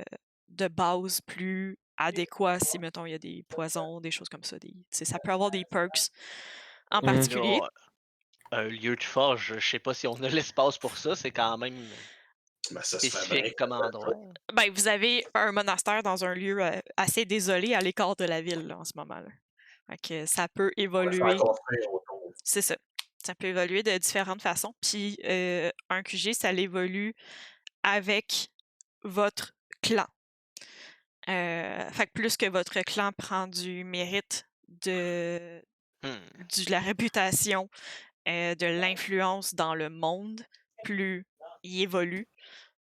de base plus adéquats si, mettons, il y a des poisons, des choses comme ça. Ça peut avoir des perks en particulier. Là, un lieu de forge, je sais pas si on a l'espace pour ça, c'est quand même Ben, ça se spécifique fabrique. comme endroit. Ben, vous avez un monastère dans un lieu assez désolé à l'écart de la ville là, en ce moment. Là. Fait que ça peut On va évoluer. faire construire autour. C'est ça. Ça peut évoluer de différentes façons. Puis un QG, ça l'évolue avec votre clan. Fait que plus que votre clan prend du mérite de la réputation, de l'influence dans le monde, plus il évolue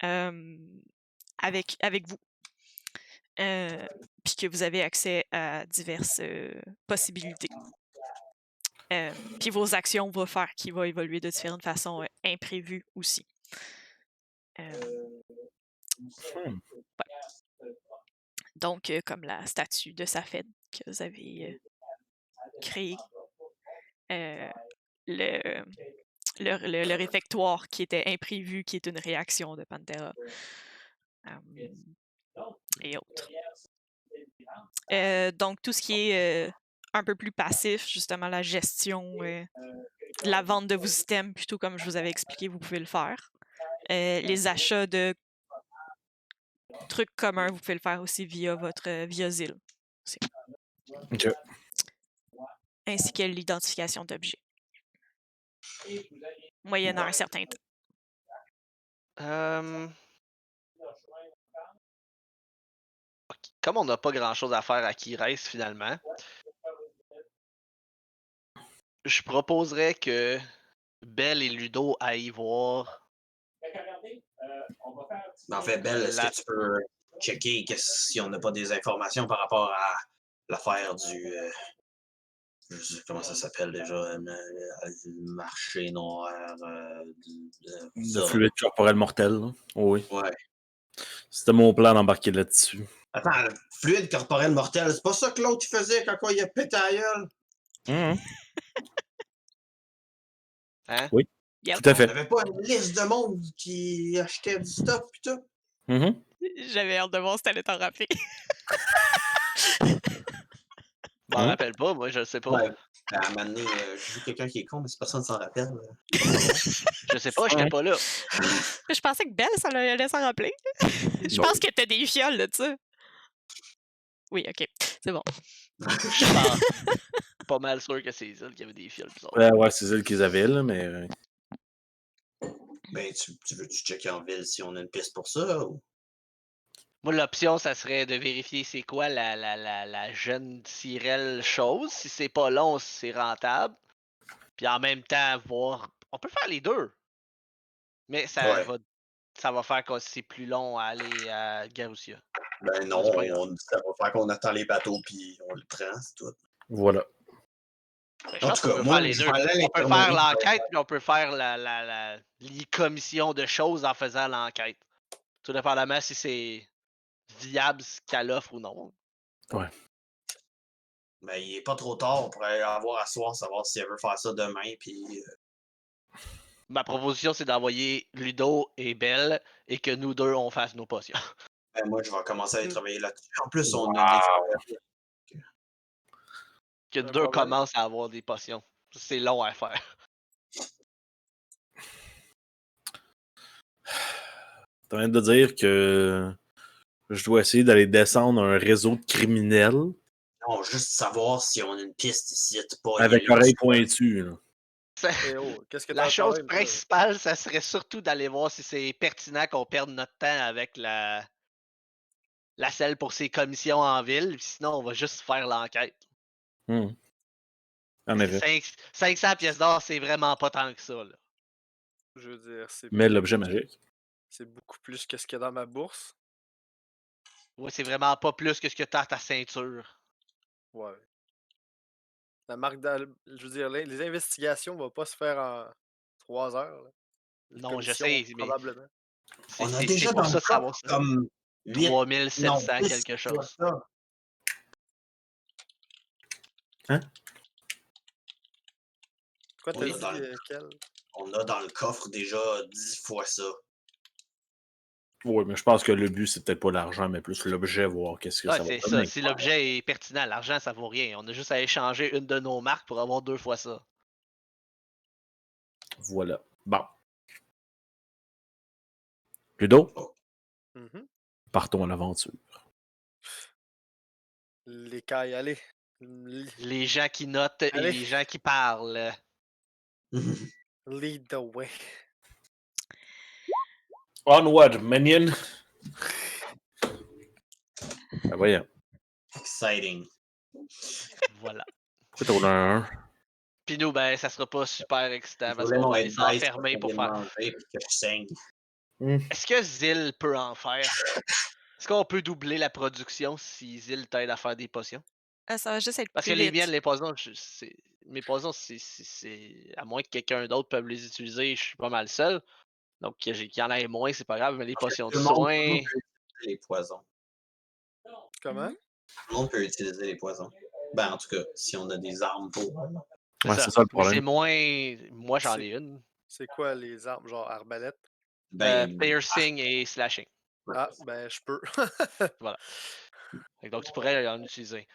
avec vous. Puis que vous avez accès à diverses possibilités. Puis vos actions vont faire qu'il va évoluer de différentes façons imprévues aussi. Ouais. Donc, comme la statue de Safed que vous avez créée. Le réfectoire qui était imprévu, qui est une réaction de Pantera. Et autres. Donc, tout ce qui est un peu plus passif, justement, la gestion de la vente de vos items, plutôt comme je vous avais expliqué, vous pouvez le faire. Les achats de trucs communs, vous pouvez le faire aussi via Zil. Ok. Ainsi que l'identification d'objets. Moyennant un certain temps. Comme on n'a pas grand-chose à faire à Kires finalement, je proposerais que Belle et Ludo aillent voir. En fait, Belle, est-ce que tu peux checker si on n'a pas des informations par rapport à l'affaire du... je sais comment ça s'appelle déjà? Le marché noir... De fluide corporel mortel. Là. Oh, oui. Ouais. C'était mon plan d'embarquer là-dessus. Attends, fluide corporel mortel, c'est pas ça que l'autre faisait quand il a pété à gueule? Hein? Oui, Yep. tout à fait. Il n'y avait pas une liste de monde qui achetait du stuff pis tout? J'avais hâte de voir si t'allais t'en rappeler. Je m'en rappelle pas, moi, je sais pas. Ouais. À un moment donné, je joue quelqu'un qui est con, mais c'est personne s'en rappelle. Je sais pas, j'étais pas là. Je pensais que Belle, ça allait s'en rappeler. Je pense que t'as des fioles de ça. Oui, ok. C'est bon. Je pense pas mal sûr que c'est Zil qui avait des fioles bizarres. Ouais, c'est elle qu'ils avaient, là, mais Ben, tu veux-tu checker en ville si on a une piste pour ça? Ou... Moi, l'option, ça serait de vérifier c'est quoi la jeune Cyrelle chose. Si c'est pas long, si c'est rentable. Puis en même temps, voir. On peut faire les deux. Mais Ouais. ça va faire que c'est plus long à aller à Garousia. Ben non, C'est pas grave. ça va faire qu'on attend les bateaux puis on le prend, c'est tout. Voilà. Ben, je En pense tout qu'on cas, peut moi, faire les je deux. vais aller à On peut faire l'infirmerie. l'enquête, puis on peut faire les commissions de choses en faisant l'enquête. Tout dépendamment si c'est viable ce qu'elle offre ou non. Ben, il est pas trop tard, on pourrait avoir à soir, savoir si elle veut faire ça demain, puis... Ma proposition, c'est d'envoyer Ludo et Belle et que nous deux, on fasse nos potions. Ben, moi, je vais commencer à aller travailler là-dessus. En plus, on a Wow. des... Que Un nous deux problème? commencent à avoir des potions. C'est long à faire. T'as envie de dire que je dois essayer d'aller descendre un réseau de criminels Non, juste savoir si on a une piste ici, pas y avec aller oreilles au- pointues. Là. Eh oh, qu'est-ce que La t'as chose problème, toi? principale, ça serait surtout d'aller voir si c'est pertinent qu'on perde notre temps avec la selle pour ses commissions en ville. Sinon, on va juste faire l'enquête. En effet. 500 pièces d'or, c'est vraiment pas tant que ça. Là. Je veux dire, Mais l'objet magique. c'est beaucoup plus que ce qu'il y a dans ma bourse. Ouais, c'est vraiment pas plus que ce que t'as à ta ceinture. Ouais. La marque je veux dire, les investigations vont pas se faire en 3 heures. Là. Les Non, je commissions, sais, mais probablement. On a c'est déjà pour dans ça le de savoir coffre ça. comme 8... 3700 10 quelque fois chose. ça. Quoi, t'as Oui, dit, dans le- quel? On a dans le coffre déjà 10 fois ça. Oui, mais je pense que le but, c'est peut-être pas l'argent, mais plus l'objet, voir qu'est-ce que Ouais, ça va c'est ça. donner. Si l'objet est pertinent, l'argent, ça vaut rien. On a juste à échanger une de nos marques pour avoir 2 fois ça. Voilà. Bon. Ludo, Mhm. partons à l'aventure. Les cailles, allez. Les gens qui notent et Allez. les gens qui parlent. Lead the way. Onward, minion! Ben voyons. Exciting. Voilà. Pourquoi t'as un 1? Puis nous, ben, ça sera pas super excitant Je parce voulais qu'on mon va advice s'enfermer pour pour faire. manger et que je saigne. Est-ce que Zil peut en faire? Est-ce qu'on peut doubler la production si Zil t'aide à faire des potions? Ça va juste être Parce plus que les vite. miennes, les potions, mes potions, à moins que quelqu'un d'autre peut les utiliser, je suis pas mal seul. Donc, qu'il y en ait moins, c'est pas grave, mais les potions de Tout le monde soins. peut utiliser les poisons. Comment? Mhm. Tout le monde peut utiliser les poisons. Ben, en tout cas, si on a des armes pour. Ouais, c'est ça le Mais c'est problème. moins. Moi, j'en C'est- ai une. C'est quoi les armes, genre arbalète? Ben, Piercing et slashing. Ah, ben, je peux. Voilà. Donc, tu pourrais en utiliser.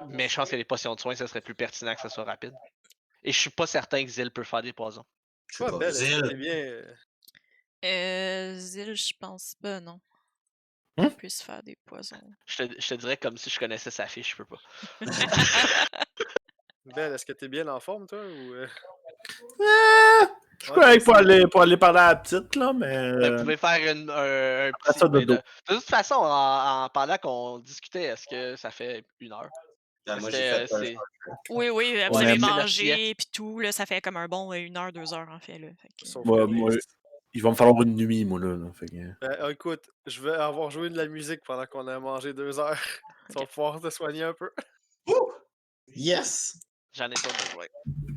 Mais je pense que les potions de soins, ça serait plus pertinent que ça soit rapide. Et je suis pas certain que Zil peut faire des poisons. je sais Toi, pas, Belle, est-ce que Zil, t'es bien. Zil, je pense pas, non. Hein? Qu'il puisse faire des poisons. Je te dirais comme si je connaissais sa fiche, je peux pas. Belle, est-ce que t'es bien en forme, toi? Ou, Je suis correct pour aller parler à la petite, là, mais. Vous pouvez faire un après petit. ça, Ben, dodo. de toute façon, pendant qu'on discutait, est-ce que ça fait 1 heure? ben, Est-ce moi que j'ai fait c'est. Oui, vous Ouais, avez c'est notre mangé, puis tout, là, ça fait comme un bon 1 heure, 2 heures, en fait. Là. Fait que- Sauf Moi, que moi, il va me falloir une nuit, moi, là. Fait que... Ben, écoute, je vais avoir joué de la musique pendant qu'on a mangé 2 heures. Tu vas Ok. pouvoir te soigner un peu. Ouh! Yes! J'en ai pas besoin.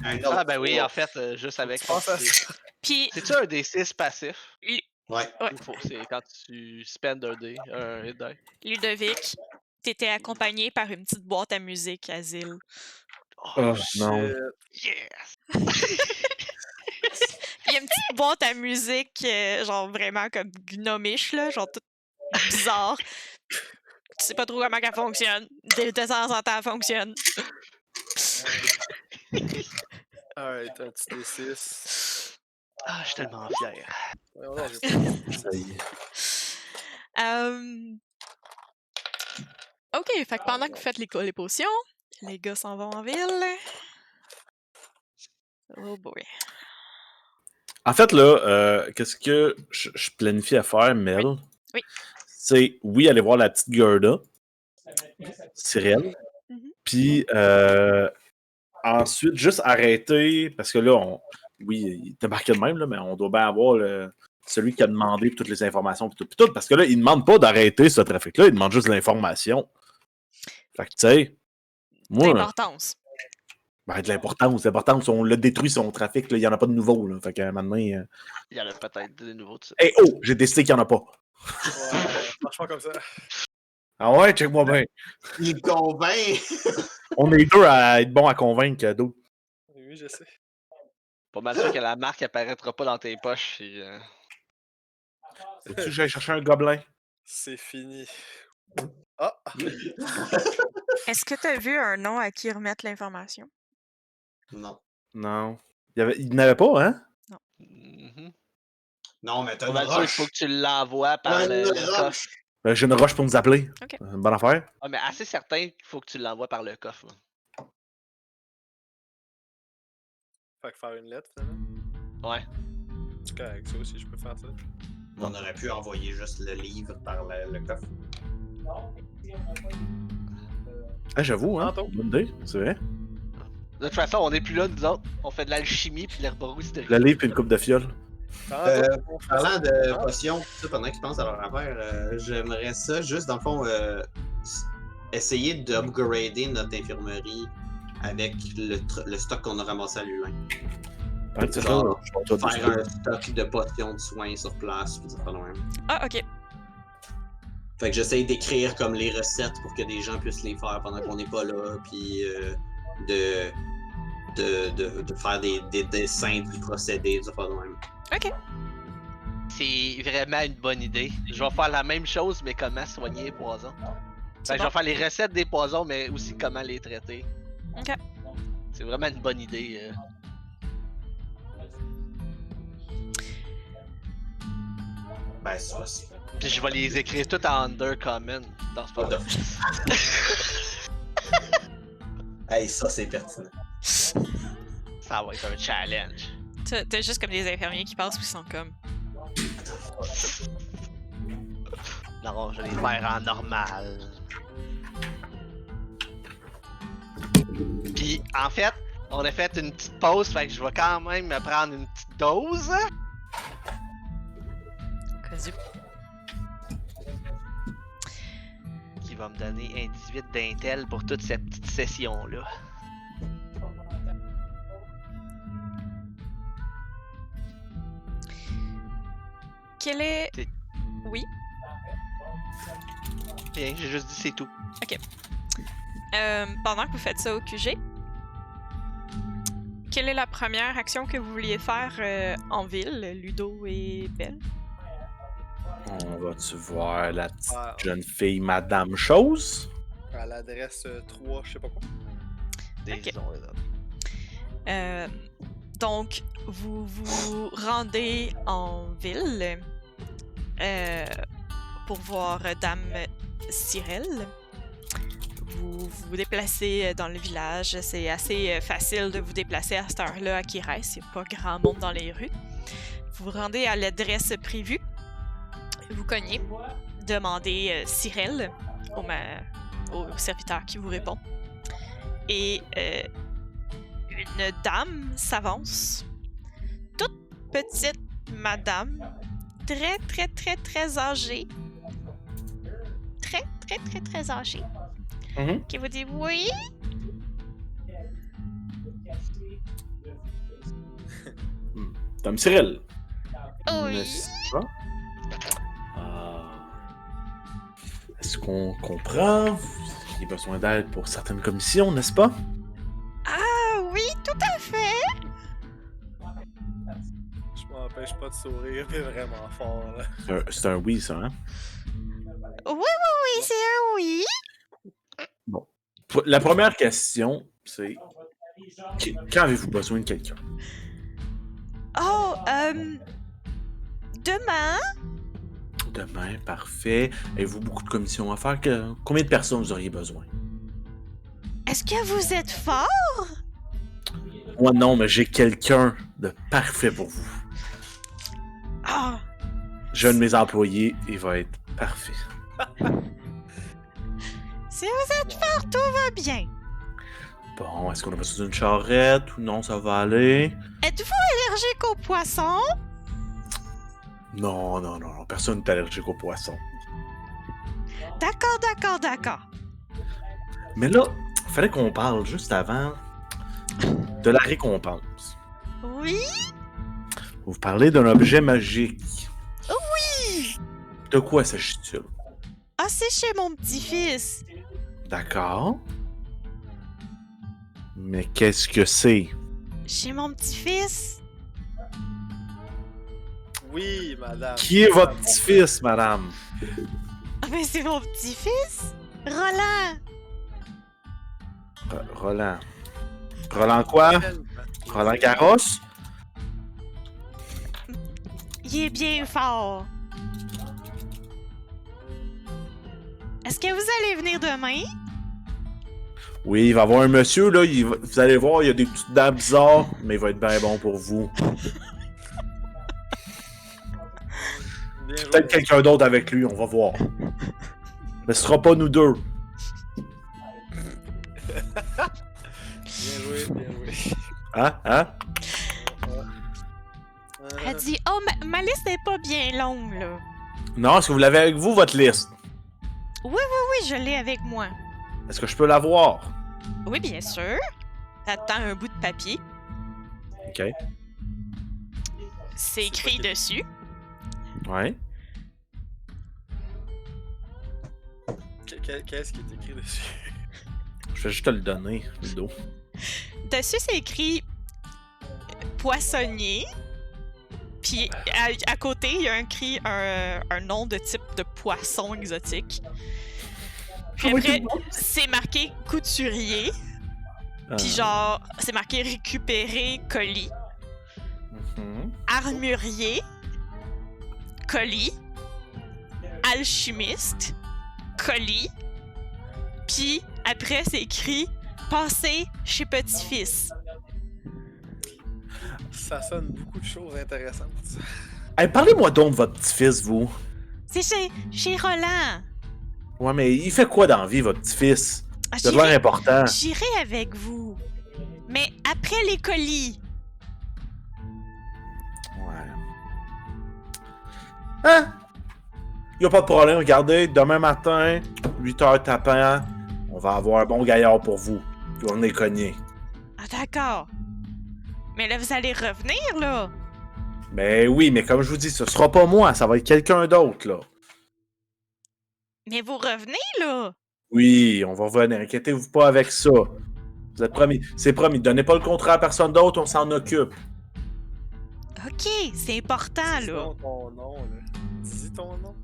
Un autre. Ah, ben oui, en fait, juste avec Tu son penses à petit. ça? Puis, C'est-tu un D6 passif? Lu- Ouais. ouais, Ou c'est quand tu spends un dé, un hit die? Ludovic, t'étais accompagné par une petite boîte à musique à Zil. Oh, Shit. non. Yes! Il y a une petite boîte à musique, genre vraiment comme gnomiche, là, genre toute bizarre. Tu sais pas trop comment elle fonctionne. De temps en temps, elle fonctionne. Alright, un petit D6. Ah, je suis tellement fier. Non, non, j'ai pas de D6. Ça y est. OK, fait que pendant que vous faites les potions, les gars s'en vont en ville. Oh boy. En fait, là, qu'est-ce que je planifie à faire, Mel? Oui. C'est, oui, aller voir la petite Gerda, Cyril, Mhm. puis ensuite, juste arrêter, parce que là, oui, il était marqué de même, là, mais on doit bien avoir celui qui a demandé toutes les informations, puis tout, parce que là, il ne demande pas d'arrêter ce trafic-là, il demande juste l'information. Fait que, tu sais, moi, D'importance. ben, de l'importance, on l'a détruit son trafic, là, il n'y en a pas de nouveau, là, fait que maintenant, Il y en a peut-être de nouveaux de ça. hey, oh, j'ai décidé qu'il n'y en a pas. Ouais, franchement, comme ça. Ah ouais, check-moi bien. Il convainc. On est deux à être bons à convaincre d'autres. Oui, je sais. Pas mal sûr que la marque apparaîtra pas dans tes poches. Veux-tu que j'aille chercher un gobelin? C'est fini. Ah! Est-ce que tu as vu un nom à qui remettre l'information? Non. Non. Il n'avait pas, hein? Mhm. Non, mais t'as Pas une mal sûr qu'il roche. faut que tu l'envoies par T'as le une coffre. roche. J'ai une roche pour nous appeler. Ok. Une bonne affaire. Ah, mais assez certain qu'il faut que tu l'envoies par le coffre. là. Fait que faire une lettre, finalement. Ouais. C'est correct, ça aussi, je peux faire ça. On aurait pu envoyer juste le livre par le coffre. Ah, j'avoue, hein? Tantôt. Bonne idée, c'est vrai. De toute façon, on n'est plus là, nous autres. On fait de l'alchimie puis de l'herboristerie. Le livre et une coupe de fiole. Parlant de potions, tout ça, pendant qu'ils pensent à leur affaire, j'aimerais ça juste, dans le fond, essayer d'upgrader notre infirmerie avec le stock qu'on a ramassé à Lulin. Genre, faire un stock de potions de soins sur place, puis ça pas loin. Ah, ok. Fait que j'essaye d'écrire comme les recettes pour que des gens puissent les faire pendant qu'on n'est pas là, puis de faire des dessins du procédé, ça pas loin. Ok. C'est vraiment une bonne idée. Je vais faire la même chose, mais comment soigner les poisons. C'est Je vais faire les recettes des poisons, mais aussi comment les traiter. Ok. C'est vraiment une bonne idée. Ben, c'est pas. Puis je vais les écrire tout en undercommon dans ce What moment. the Hey, ça c'est pertinent. Ça va être un challenge. T'as juste comme des infirmiers qui passent puis ils sont comme. Non, je vais les faire en normal. Puis en fait, on a fait une petite pause, fait que je vais quand même me prendre une petite dose. Vas-y. Qui va me donner un 18 d'intel pour toute cette petite session-là. Quel est. C'est- Oui. Bien, j'ai juste dit c'est tout. Pendant que vous faites ça au QG, quelle est la première action que vous vouliez faire en ville, Ludo et Belle? On va-tu voir la petite Ah. jeune fille Madame Chose? À l'adresse 3, je sais pas quoi. Disons, les autres. Donc, vous vous rendez en ville pour voir Dame Cyril. Vous vous déplacez dans le village. C'est assez facile de vous déplacer à cette heure-là à Kires. Il n'y a pas grand monde dans les rues. Vous vous rendez à l'adresse prévue. Vous cognez. Demandez Cyril au serviteur qui vous répond. Et une dame s'avance. Toute petite madame. Très, très, très, très âgée. Très, très, très, très âgée. Mhm. Qui vous dit oui. Dame Cyril. Oui. N'est-ce pas? Est-ce qu'on comprend? Vous avez besoin d'aide pour certaines commissions, n'est-ce pas? Ah oui, tout à fait. Je m'empêche pas de sourire, mais vraiment fort, là. C'est un oui, ça, hein? Oui, c'est un oui. La première question, c'est... Quand avez-vous besoin de quelqu'un? Oh, demain. Demain, parfait. Avez-vous beaucoup de commissions à faire? Combien de personnes vous auriez besoin? Est-ce que vous êtes fort? Moi, non, mais j'ai quelqu'un de parfait pour vous. Ah! J'ai un de mes employés, il va être parfait. Si vous êtes fort, tout va bien. Bon, est-ce qu'on a besoin d'une charrette ou non, ça va aller? Êtes-vous allergique aux poissons? Non, personne n'est allergique aux poissons. D'accord. Mais là, il fallait qu'on parle juste avant de la récompense. Oui? Vous parlez d'un objet magique. Oui! De quoi s'agit-il? Ah, c'est chez mon petit-fils. D'accord. Mais qu'est-ce que c'est? Chez mon petit-fils? Oui, madame. Qui est votre petit-fils, madame? Ah, mais c'est mon petit-fils? Roland! Roland. Roland quoi? Roland Garros? Il est bien fort. Est-ce que vous allez venir demain? Oui, il va y avoir un monsieur, là, vous allez voir, il y a des petites dents bizarres, mais il va être bien bon pour vous. Bien joué. Peut-être quelqu'un d'autre avec lui, on va voir. Mais ce sera pas nous deux. Bien joué. Hein? Elle dit, oh, ma liste n'est pas bien longue, là. Non, est-ce que vous l'avez avec vous, votre liste? Oui, je l'ai avec moi. Est-ce que je peux la voir? Oui, bien sûr. T'attends un bout de papier. OK. C'est écrit dessus. Ouais. Qu'est-ce qui est écrit dessus? Je vais juste te le donner, Ludo. Dessus, c'est écrit poissonnier. Puis à côté, il y a écrit un nom de type de poisson exotique. Puis après, c'est marqué couturier. Puis genre, c'est marqué récupérer colis. Mhm. Armurier. Colis. Alchimiste. Colis. Puis après, c'est écrit passer chez petit-fils. Ça sonne beaucoup de choses intéressantes. Hey, parlez-moi donc de votre petit-fils, vous. C'est chez Roland. Ouais, mais il fait quoi dans la vie, votre petit-fils? Ah, C'est de l'air important. J'irai avec vous. Mais après les colis. Ouais. Hein? Y a pas de problème, regardez, demain matin, 8h tapant, on va avoir un bon gaillard pour vous. Puis on est cogné. Ah, d'accord. Mais là, vous allez revenir, là. Ben oui, mais comme je vous dis, ce sera pas moi, ça va être quelqu'un d'autre, là. Mais vous revenez, là. Oui, on va revenir, inquiétez-vous pas avec ça. Vous êtes promis. C'est promis, donnez pas le contrat à personne d'autre, on s'en occupe. OK, c'est important, Dis là. donc ton nom, là. Dis ton nom.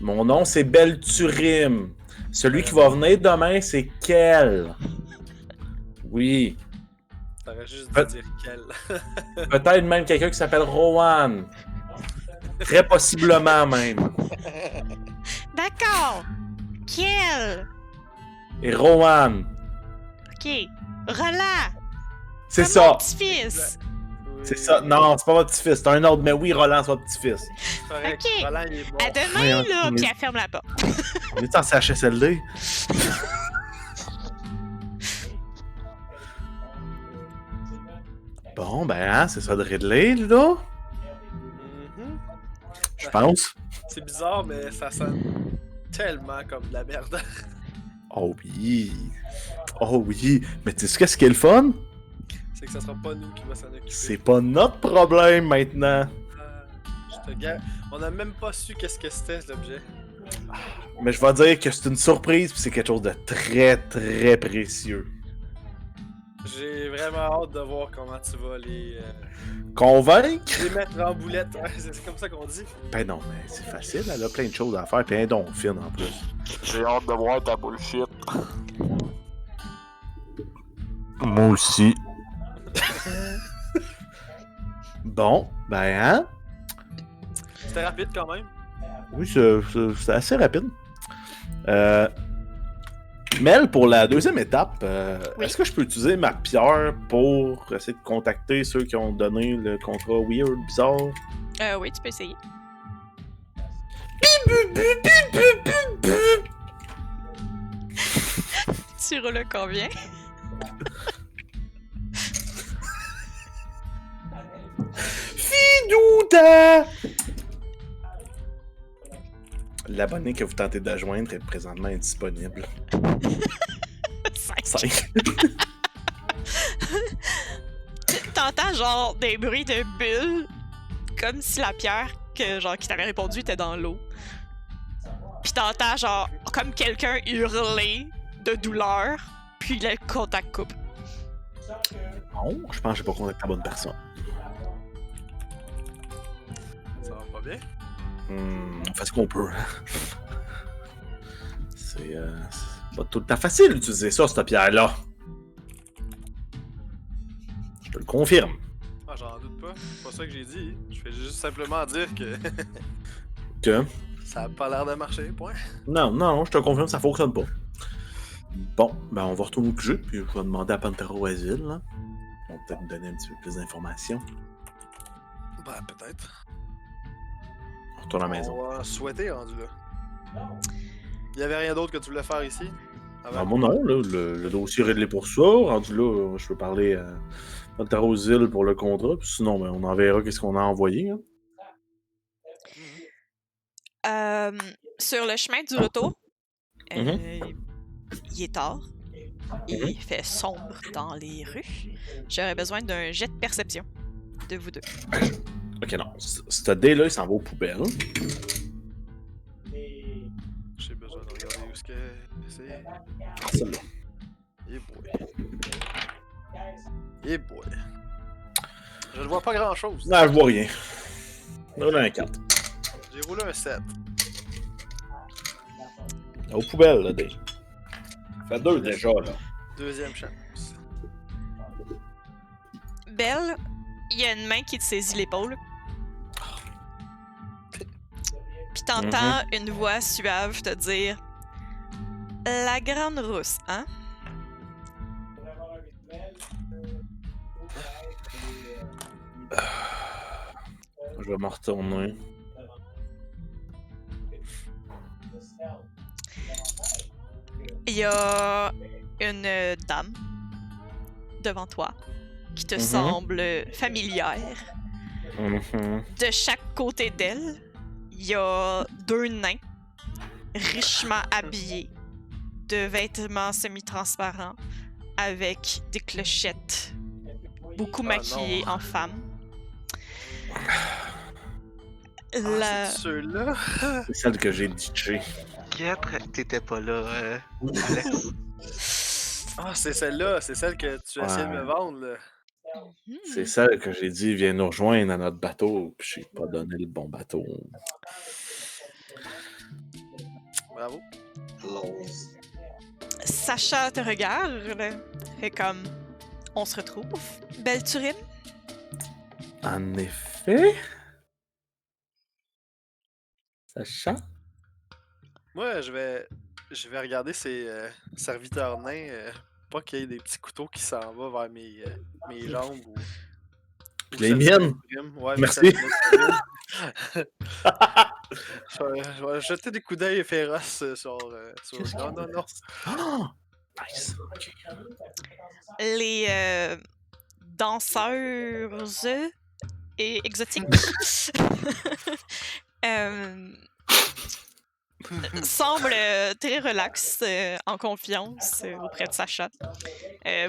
Mon nom, c'est Belturim. Celui qui va venir demain, c'est Kel. Oui. T'aurais juste Peut- dû dire quel. Peut-être même quelqu'un qui s'appelle Rowan. Très possiblement même. D'accord. Quel? Et Rowan. OK. Roland. C'est Mon ça. petit-fils. C'est ça. Non, c'est pas votre petit-fils. C'est un autre. Mais oui, Roland, c'est votre petit-fils. Correct. Ok. Roland, il est bon. À demain, Voyons, là, mais- puis elle ferme la porte. On est en CHSLD. Bon, ben, hein, c'est ça de Ridley, là? Mhm. Je pense. C'est bizarre, mais ça sonne tellement comme de la merde. Oh oui. Oh oui. Mais tu sais qu'est-ce qui est le fun? C'est que ça sera pas nous qui va s'en occuper. C'est pas notre problème maintenant. Je te on a même pas su qu'est-ce que c'était cet objet. Mais je vais dire que c'est une surprise, puis c'est quelque chose de très, très précieux. J'ai vraiment hâte de voir comment tu vas Convaincre? les mettre en boulette. Ouais, c'est comme ça qu'on dit. Ben non, mais c'est facile, elle a plein de choses à faire, puis un don fine en plus. J'ai hâte de voir ta bullshit. Moi aussi. Bon, ben hein? C'était rapide quand même. Oui, c'est assez rapide. Mel, pour la deuxième étape, Oui. est-ce que je peux utiliser ma pierre pour essayer de contacter ceux qui ont donné le contrat weird, bizarre? Oui, tu peux essayer. Tu roules combien? Fidouta! L'abonné que vous tentez de joindre est présentement indisponible. 5. 5. T'entends genre des bruits de bulles, comme si la pierre qui t'avait répondu était dans l'eau. Puis t'entends genre comme quelqu'un hurler de douleur, puis le contact coupe. Non, je pense que j'ai pas contacté la bonne personne. Ça va pas bien? On fait ce qu'on peut. C'est pas tout le temps facile d'utiliser ça, cette pierre-là. Je te le confirme. Ah, j'en doute pas. C'est pas ça que j'ai dit. Je vais juste simplement dire que Que? ça a pas l'air de marcher, point. Non, je te confirme, ça fonctionne pas. Bon, ben on va retourner au jeu, puis je vais demander à Pantera au asile, là. On va peut-être me donner un petit peu plus d'informations. Ben, peut-être. On retourne à la maison. On va souhaiter rendu là. Il y avait rien d'autre que tu voulais faire ici? Ah, bon, non, là, le dossier est réglé pour ça. Rendu là, je peux parler à Pantera aux îles pour le contrat, puis sinon, ben, on en verra qu'est-ce qu'on a envoyé. Hein. Sur le chemin du retour, Mhm. il est tard. Il fait sombre dans les rues. J'aurais besoin d'un jet de perception de vous deux. Ok, non. Ce dé-là, il s'en va aux poubelles. J'ai besoin de regarder où ce que c'est. Celle-là. Eh boy. Eh boy. Je ne vois pas grand chose. Non, je vois rien. On a un 4. J'ai roulé un 7. Aux poubelles, là, dé. Ça fait 2 déjà, là. Deuxième chance. Belle, il y a une main qui te saisit l'épaule. Puis t'entends une voix suave te dire « La grande rousse, hein? » Je vais me retourner. Il y a une dame devant toi qui te semble familière. De chaque côté d'elle, il y a 2 nains richement habillés de vêtements semi-transparents avec des clochettes, beaucoup maquillés en femme. Ah, c'est ceux-là? C'est celle que j'ai ditchée. Après, t'étais pas là, Alex. Ah, c'est celle-là. C'est celle que tu essayais de me vendre, là. C'est celle que j'ai dit, viens nous rejoindre à notre bateau, puis j'ai pas donné le bon bateau. Bravo. Sacha te regarde, fait comme on se retrouve, belle Turine. En effet. Sacha? Moi, je vais regarder ces serviteurs nains. Pas qu'il y ait des petits couteaux qui s'en vont vers mes jambes ou Les celles de miennes? Neptune. Ouais, Merci. celles de Neptune. Je vais jeter des coups d'œil féroces sur. Non. Oh! Nice. Les danseuses et exotiques semblent très relax, en confiance auprès de Sacha.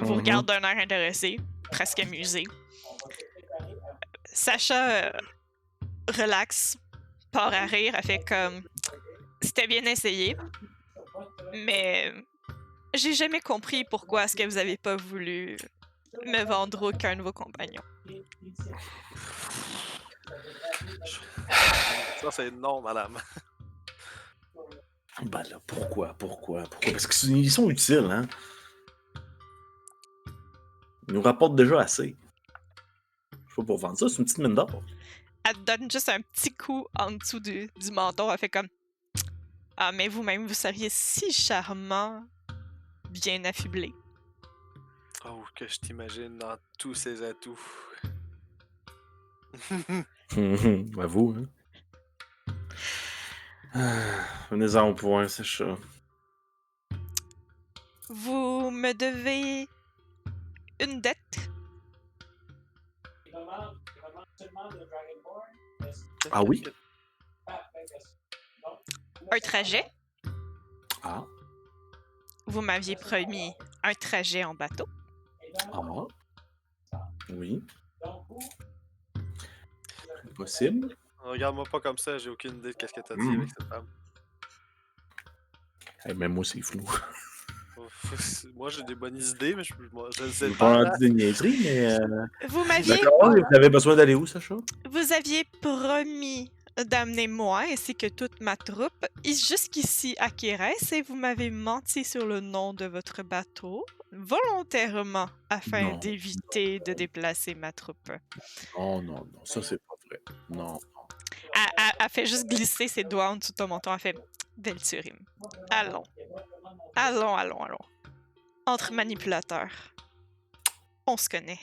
Vous regardent d'un air intéressé, presque amusé. Sacha relaxe, part à rire, elle fait comme c'était bien essayé, mais j'ai jamais compris pourquoi est-ce que vous avez pas voulu me vendre aucun de vos compagnons. Ça, c'est non, madame. Ben là, pourquoi? Parce qu'ils sont utiles, hein? Ils nous rapportent déjà assez. Je sais pas pour vendre ça, c'est une petite mine d'or. Elle te donne juste un petit coup en dessous du menton, elle fait comme ah, mais vous-même, vous seriez si charmant, bien affublé. Oh, que je t'imagine dans tous ces atouts. À vous, hein. Venez-en au point, c'est ça. Vous me devez une dette. Ah oui? Un trajet. Ah. Vous m'aviez promis un trajet en bateau. Ah. Oui. Possible. Regarde-moi pas comme ça, j'ai aucune idée de qu'est-ce que t'as dit avec cette femme. Hey, même moi, c'est flou. Moi, j'ai des bonnes idées, mais je ne sais Je pas. pas dire des niaiseries, mais... Vous m'aviez D'accord, vous avez besoin d'aller où, Sacha? Vous aviez promis d'amener moi ainsi que toute ma troupe jusqu'ici à Kérès et vous m'avez menti sur le nom de votre bateau volontairement afin Non. d'éviter de déplacer ma troupe. Oh non, non, ça c'est pas vrai. Non. Elle fait juste glisser ses doigts en dessous de ton menton. Elle fait Belturim. Allons. Allons, allons, allons. Entre manipulateurs. On se connaît.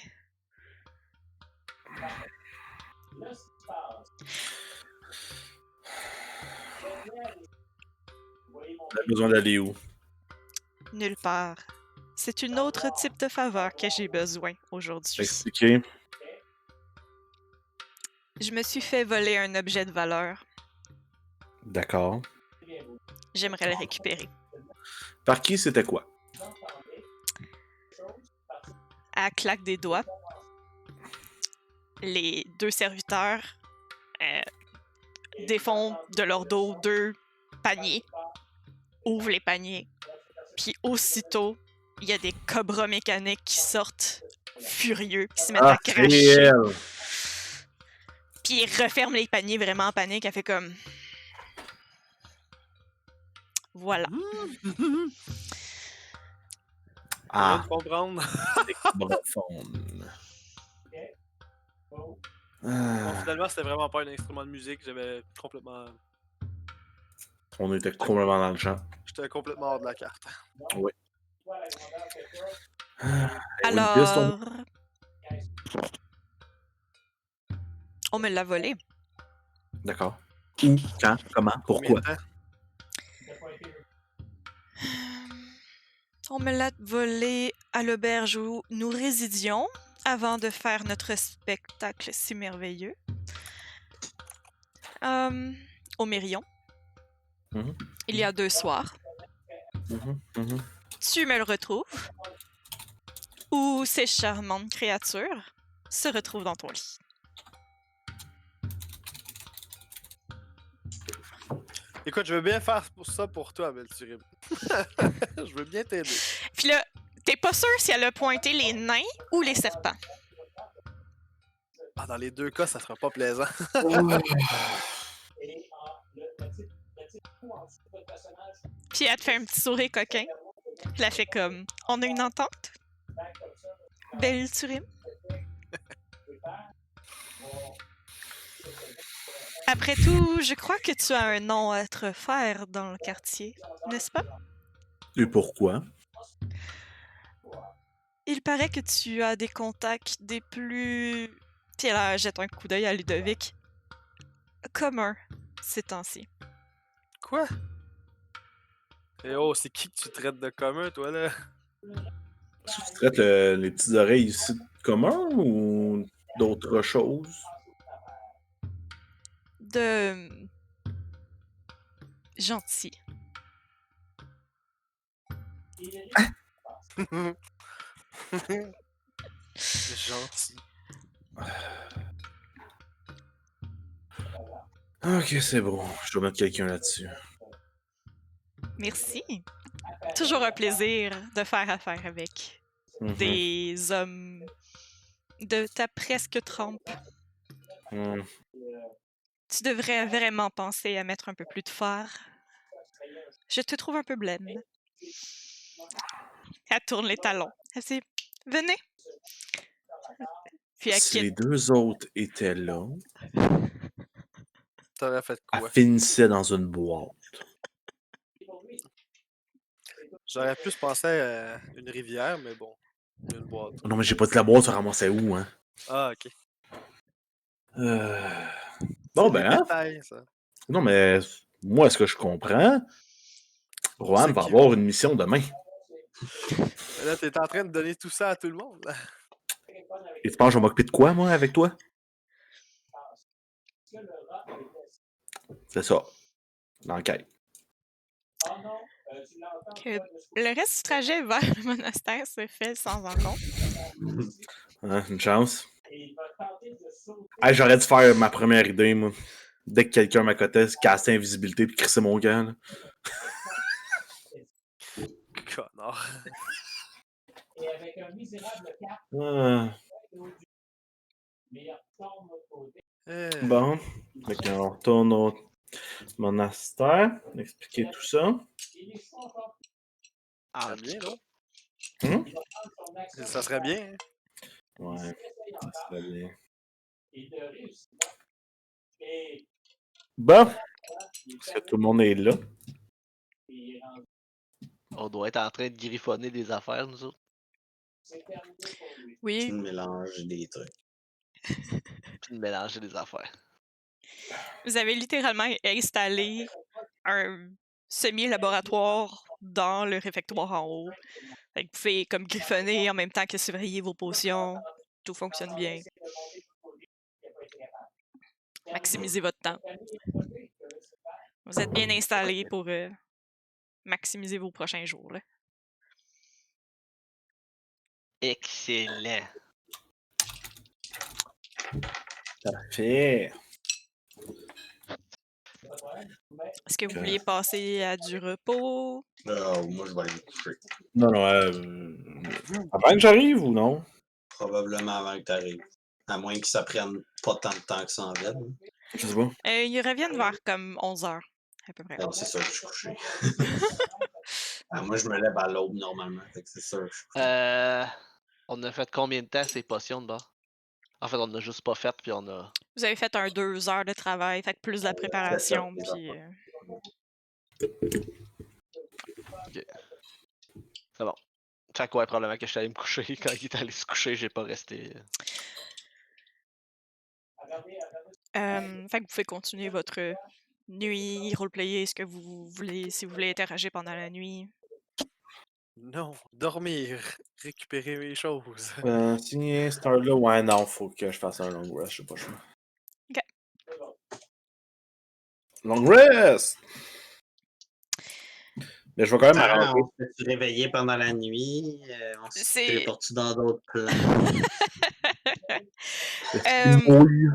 Vous avez besoin d'aller où? Nulle part. C'est une autre type de faveur que j'ai besoin aujourd'hui. Expliquez. Je me suis fait voler un objet de valeur. D'accord. J'aimerais le récupérer. Par qui c'était quoi? À la claque des doigts, les deux serviteurs défont de leur dos 2 paniers, ouvrent les paniers, puis aussitôt, il y a des cobras mécaniques qui sortent furieux, qui se mettent à cracher. Réel. Puis ils referment les paniers vraiment en panique. Elle fait comme... Voilà. Ah, Je comprendre. c'est profonde. Bon, finalement, c'était vraiment pas un instrument de musique. J'avais complètement. On était complètement dans le champ. J'étais complètement hors de la carte. Oui. Alors... On me l'a volé. D'accord. Où? Quand? Comment? Pourquoi? Combien de temps? On me l'a volé à l'auberge où nous résidions avant de faire notre spectacle si merveilleux. Au Mérion. Mhm. Il y a 2 soirs. Tu me le retrouves. Où ces charmantes créatures se retrouvent dans ton lit. Écoute, je veux bien faire ça pour toi, Belturim. Je veux bien t'aider. Puis là, t'es pas sûr si elle a pointé les nains ou les serpents. Ah, dans les deux cas, ça sera pas plaisant. Puis elle te fait un petit sourire coquin. Puis elle fait comme, on a une entente? Belturim? Après tout, je crois que tu as un nom à te faire dans le quartier, n'est-ce pas? Et pourquoi? Il paraît que tu as des contacts des plus... Puis elle jette un coup d'œil à Ludovic. Commun, ces temps-ci. Quoi? Eh oh, c'est qui que tu traites de commun, toi, là? Est-ce que tu traites les petites oreilles ici de commun ou d'autres choses? De... gentil. Gentil. Ok, c'est bon. Je dois mettre quelqu'un là-dessus. Merci. Toujours un plaisir de faire affaire avec des hommes de ta presque trempe. Tu devrais vraiment penser à mettre un peu plus de phare. Je te trouve un peu blême. Elle tourne les talons. Elle dit « Venez! » Puis elle Si quitte. les deux autres étaient là, T'aurais fait elle quoi? finissait dans une boîte. J'aurais plus pensé à une rivière, mais bon. Une boîte. Non, mais j'ai pas dit la boîte se ramassait où, hein? Ah, ok. Bon, C'est des ben, hein? détails, ça. Non, mais moi, ce que je comprends, Rohan C'est va que avoir une mission demain. là, t'es en train de donner tout ça à tout le monde. Là. Et tu penses que je vais m'occuper de quoi, moi, avec toi? C'est ça. L'enquête. Que le reste du trajet vers le monastère se fait sans encombre. Hein, une chance. Hey, j'aurais dû faire ma première idée, moi. Dès que quelqu'un m'accotait, casser invisibilité puis crisser mon gant. Là. Connard. Ah, bon. Fait qu'on retourne au monastère. Expliquer tout ça. Ah, Ça vient, non? Hum? Ça serait bien. Hein? Ouais. Ça serait bien. Bon. Est-ce que tout le monde est là? on doit être en train de griffonner des affaires, nous autres. Oui, Tu mélanges des trucs. Puis de mélanger des affaires. vous avez littéralement installé un semi-laboratoire dans le réfectoire en haut. Fait que vous pouvez comme griffonner en même temps que surveiller vos potions. Tout fonctionne bien. Maximisez votre temps. Vous êtes bien installé pour maximiser vos prochains jours. Là. Excellent. Parfait. Est-ce que vous vouliez passer à du repos? Moi, je vais aller me coucher. Non, non. Avant que j'arrive ou non? Probablement avant que tu arrives. À moins que ça prenne pas tant de temps que ça en vienne. Je sais pas. Ils reviennent vers comme 11h, à peu près. Non, c'est sûr que je suis couché. Moi, je me lève à l'aube normalement. Fait que c'est sûr que je suis couché. On a fait combien de temps ces potions de bord? En fait, on a juste pas fait, puis on a. Vous avez fait un 2 heures de travail, fait que plus de la préparation, C'est ça, puis... C'est bon. Fait que ouais, probablement que je suis allé me coucher. Quand il est allé se coucher, j'ai pas resté. fait que vous pouvez continuer votre nuit, roleplayer ce que vous voulez, si vous voulez interagir pendant la nuit. Non, dormir, récupérer mes choses. Signer Starlo, ouais, non, faut que je fasse un long rest, je sais pas. Ok. Long rest! Mais je vais quand même Ah, m'arranger. on s'est réveillé pendant la nuit. On s'est C'est- téléporté dans d'autres plans. Oui.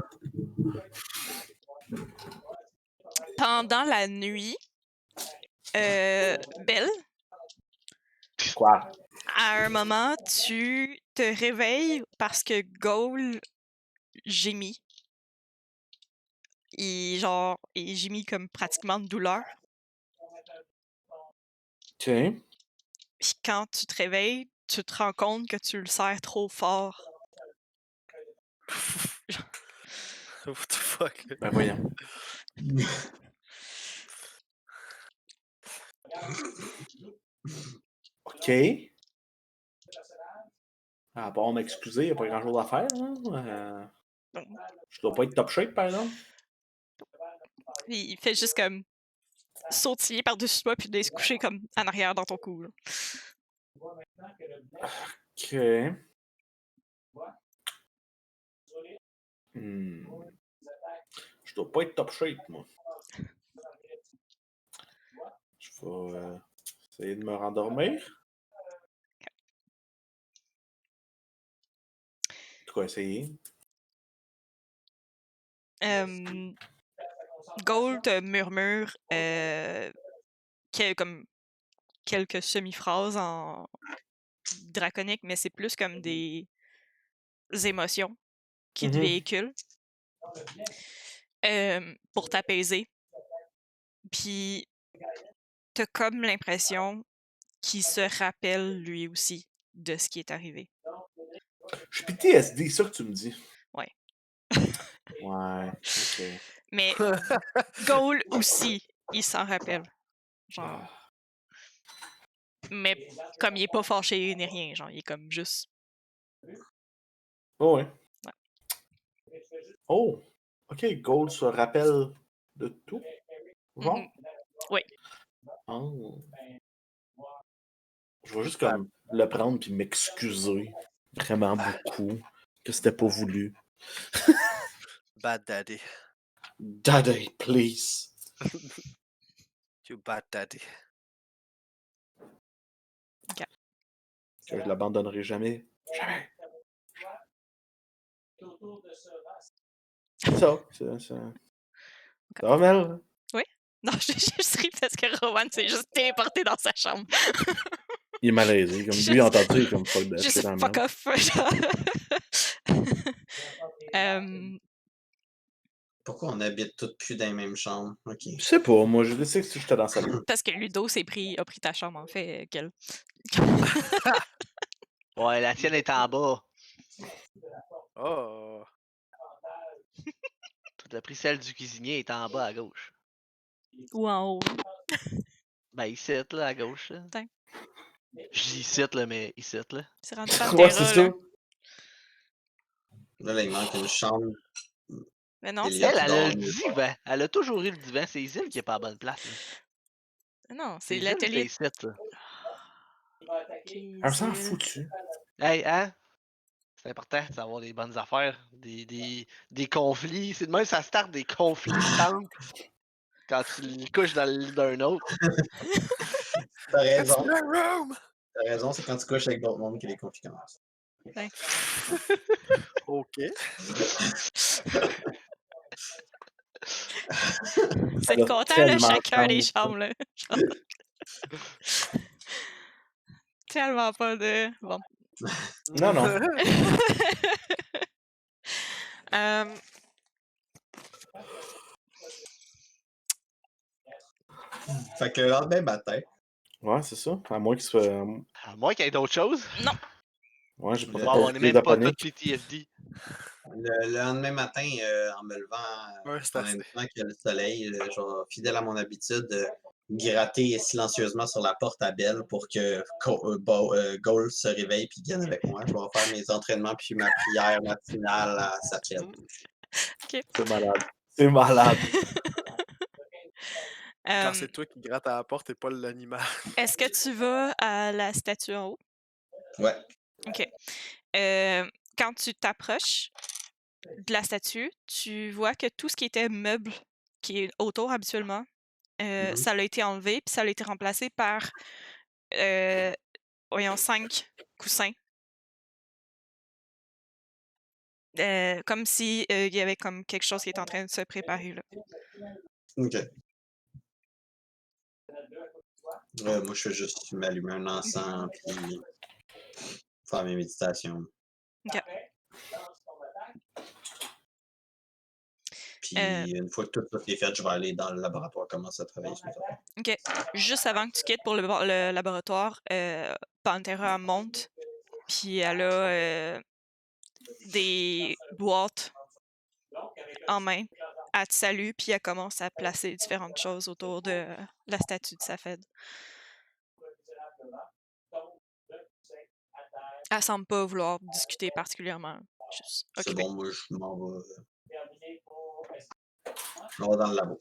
Pendant la nuit, Belle, Quoi? à un moment, tu te réveilles parce que Goal gémit. Il gémit comme pratiquement de douleur. Ok. Puis quand tu te réveilles, tu te rends compte que tu le serres trop fort. What the fuck? Ben voyons. Ok. Ah bon, m'excuser, il n'y a pas grand chose à faire. Hein? Je dois pas être top shape, par exemple. Il fait juste comme sautiller par-dessus toi puis se coucher comme en arrière dans ton cou. Là. Ok. Je dois pas être top shape, moi. Je vais essayer de me rendormir. En tout cas, essayer. Gold murmure comme quelques semi-phrases en draconique, mais c'est plus comme des émotions qui te véhiculent pour t'apaiser. Puis t'as comme l'impression qu'il se rappelle lui aussi de ce qui est arrivé. Je suis PTSD, c'est ça que tu me dis. Ouais. Ouais, ok. Mais Goal aussi, il s'en rappelle. Genre. Mais comme il est pas fâché ni rien, genre, il est comme juste. Oh, ouais. Ouais. Oh! Ok, Gold se rappelle de tout. Bon. Mhm. Oui. Oh. Je vais juste comme le prendre puis m'excuser vraiment beaucoup que c'était pas voulu. Bad daddy. Daddy, please. You bad daddy. Que je l'abandonnerai jamais. Jamais. C'est ça. Ça va, Mel? Non, je juste ri parce que Rowan s'est juste téléporté dans sa chambre. Il est malaisé. Comme lui, Juste- entendu, comme fuck that Juste shit en fuck Mel. off. Euh, Pourquoi on habite toutes plus dans les mêmes chambres? Ok. Je sais pas, moi, je sais que j'étais dans sa vie. parce que Ludo a pris ta chambre, en fait, qu'elle. Ouais, la tienne est en bas. Oh. T'as pris celle du cuisinier, est en bas à gauche. Ou en haut. Ben, ici, là, à gauche. Là. Tiens. Je dis ici, là, mais ici, là. C'est rendu Ouais, Pantera, c'est là. ça. Là, il manque une chambre. Mais non, Elliot Elle a dort le nulle part. divan. Elle a toujours eu le divan. C'est Isil qui est pas à bonne place. Là. non, C'est c'est Isil, c'est l'atelier. ici, là. Elle s'en foutu. Hey, hein? C'est important d'avoir des bonnes affaires, des conflits. C'est de même ça starte des conflits de tentes quand tu le couches dans le lit d'un autre. T'as It's raison. my room! T'as raison, c'est quand tu couches avec d'autres mondes que les conflits commencent. Ok. C'est Elle a content, là, tellement chacun des tendance. chambres, là. Tellement pas de. Bon. Non, non. Euh, Fait que le lendemain matin, Ouais, c'est ça. À moins qu'il soit. À moins qu'il y ait d'autres choses. Ouais, j'ai pas fait Wow, on de est crise même de pas tout panique. PTSD. le lendemain matin, en me levant, Ouais, c'est en assez. même temps que le soleil, je vais, fidèle à mon habitude, gratter silencieusement sur la porte à Belle pour que Gold se réveille et vienne avec moi. Je vais faire mes entraînements puis ma prière matinale à Sachet. C'est malade. C'est malade. Quand euh, c'est toi qui gratte à la porte et pas l'animal. Est-ce que tu vas à la statue en haut? Ouais. OK. Quand tu t'approches de la statue, tu vois que tout ce qui était meuble qui est autour habituellement, Mhm. ça a été enlevé, puis ça a été remplacé par, voyons, 5 coussins. Comme si il y avait comme quelque chose qui est en train de se préparer là. OK. Moi, je fais juste m'allumer un encens puis faire mes méditations. OK. Puis une fois que tout ça est fait, je vais aller dans le laboratoire commencer à travailler sur ça. OK. Juste avant que tu quittes pour le laboratoire, Pantera monte, puis elle a des boîtes en main. Elle te salue, puis elle commence à placer différentes choses autour de la statue de Safed. Elle semble pas vouloir discuter particulièrement. Juste C'est occupée. bon, moi, je m'en vais. Je m'en vais dans le labo.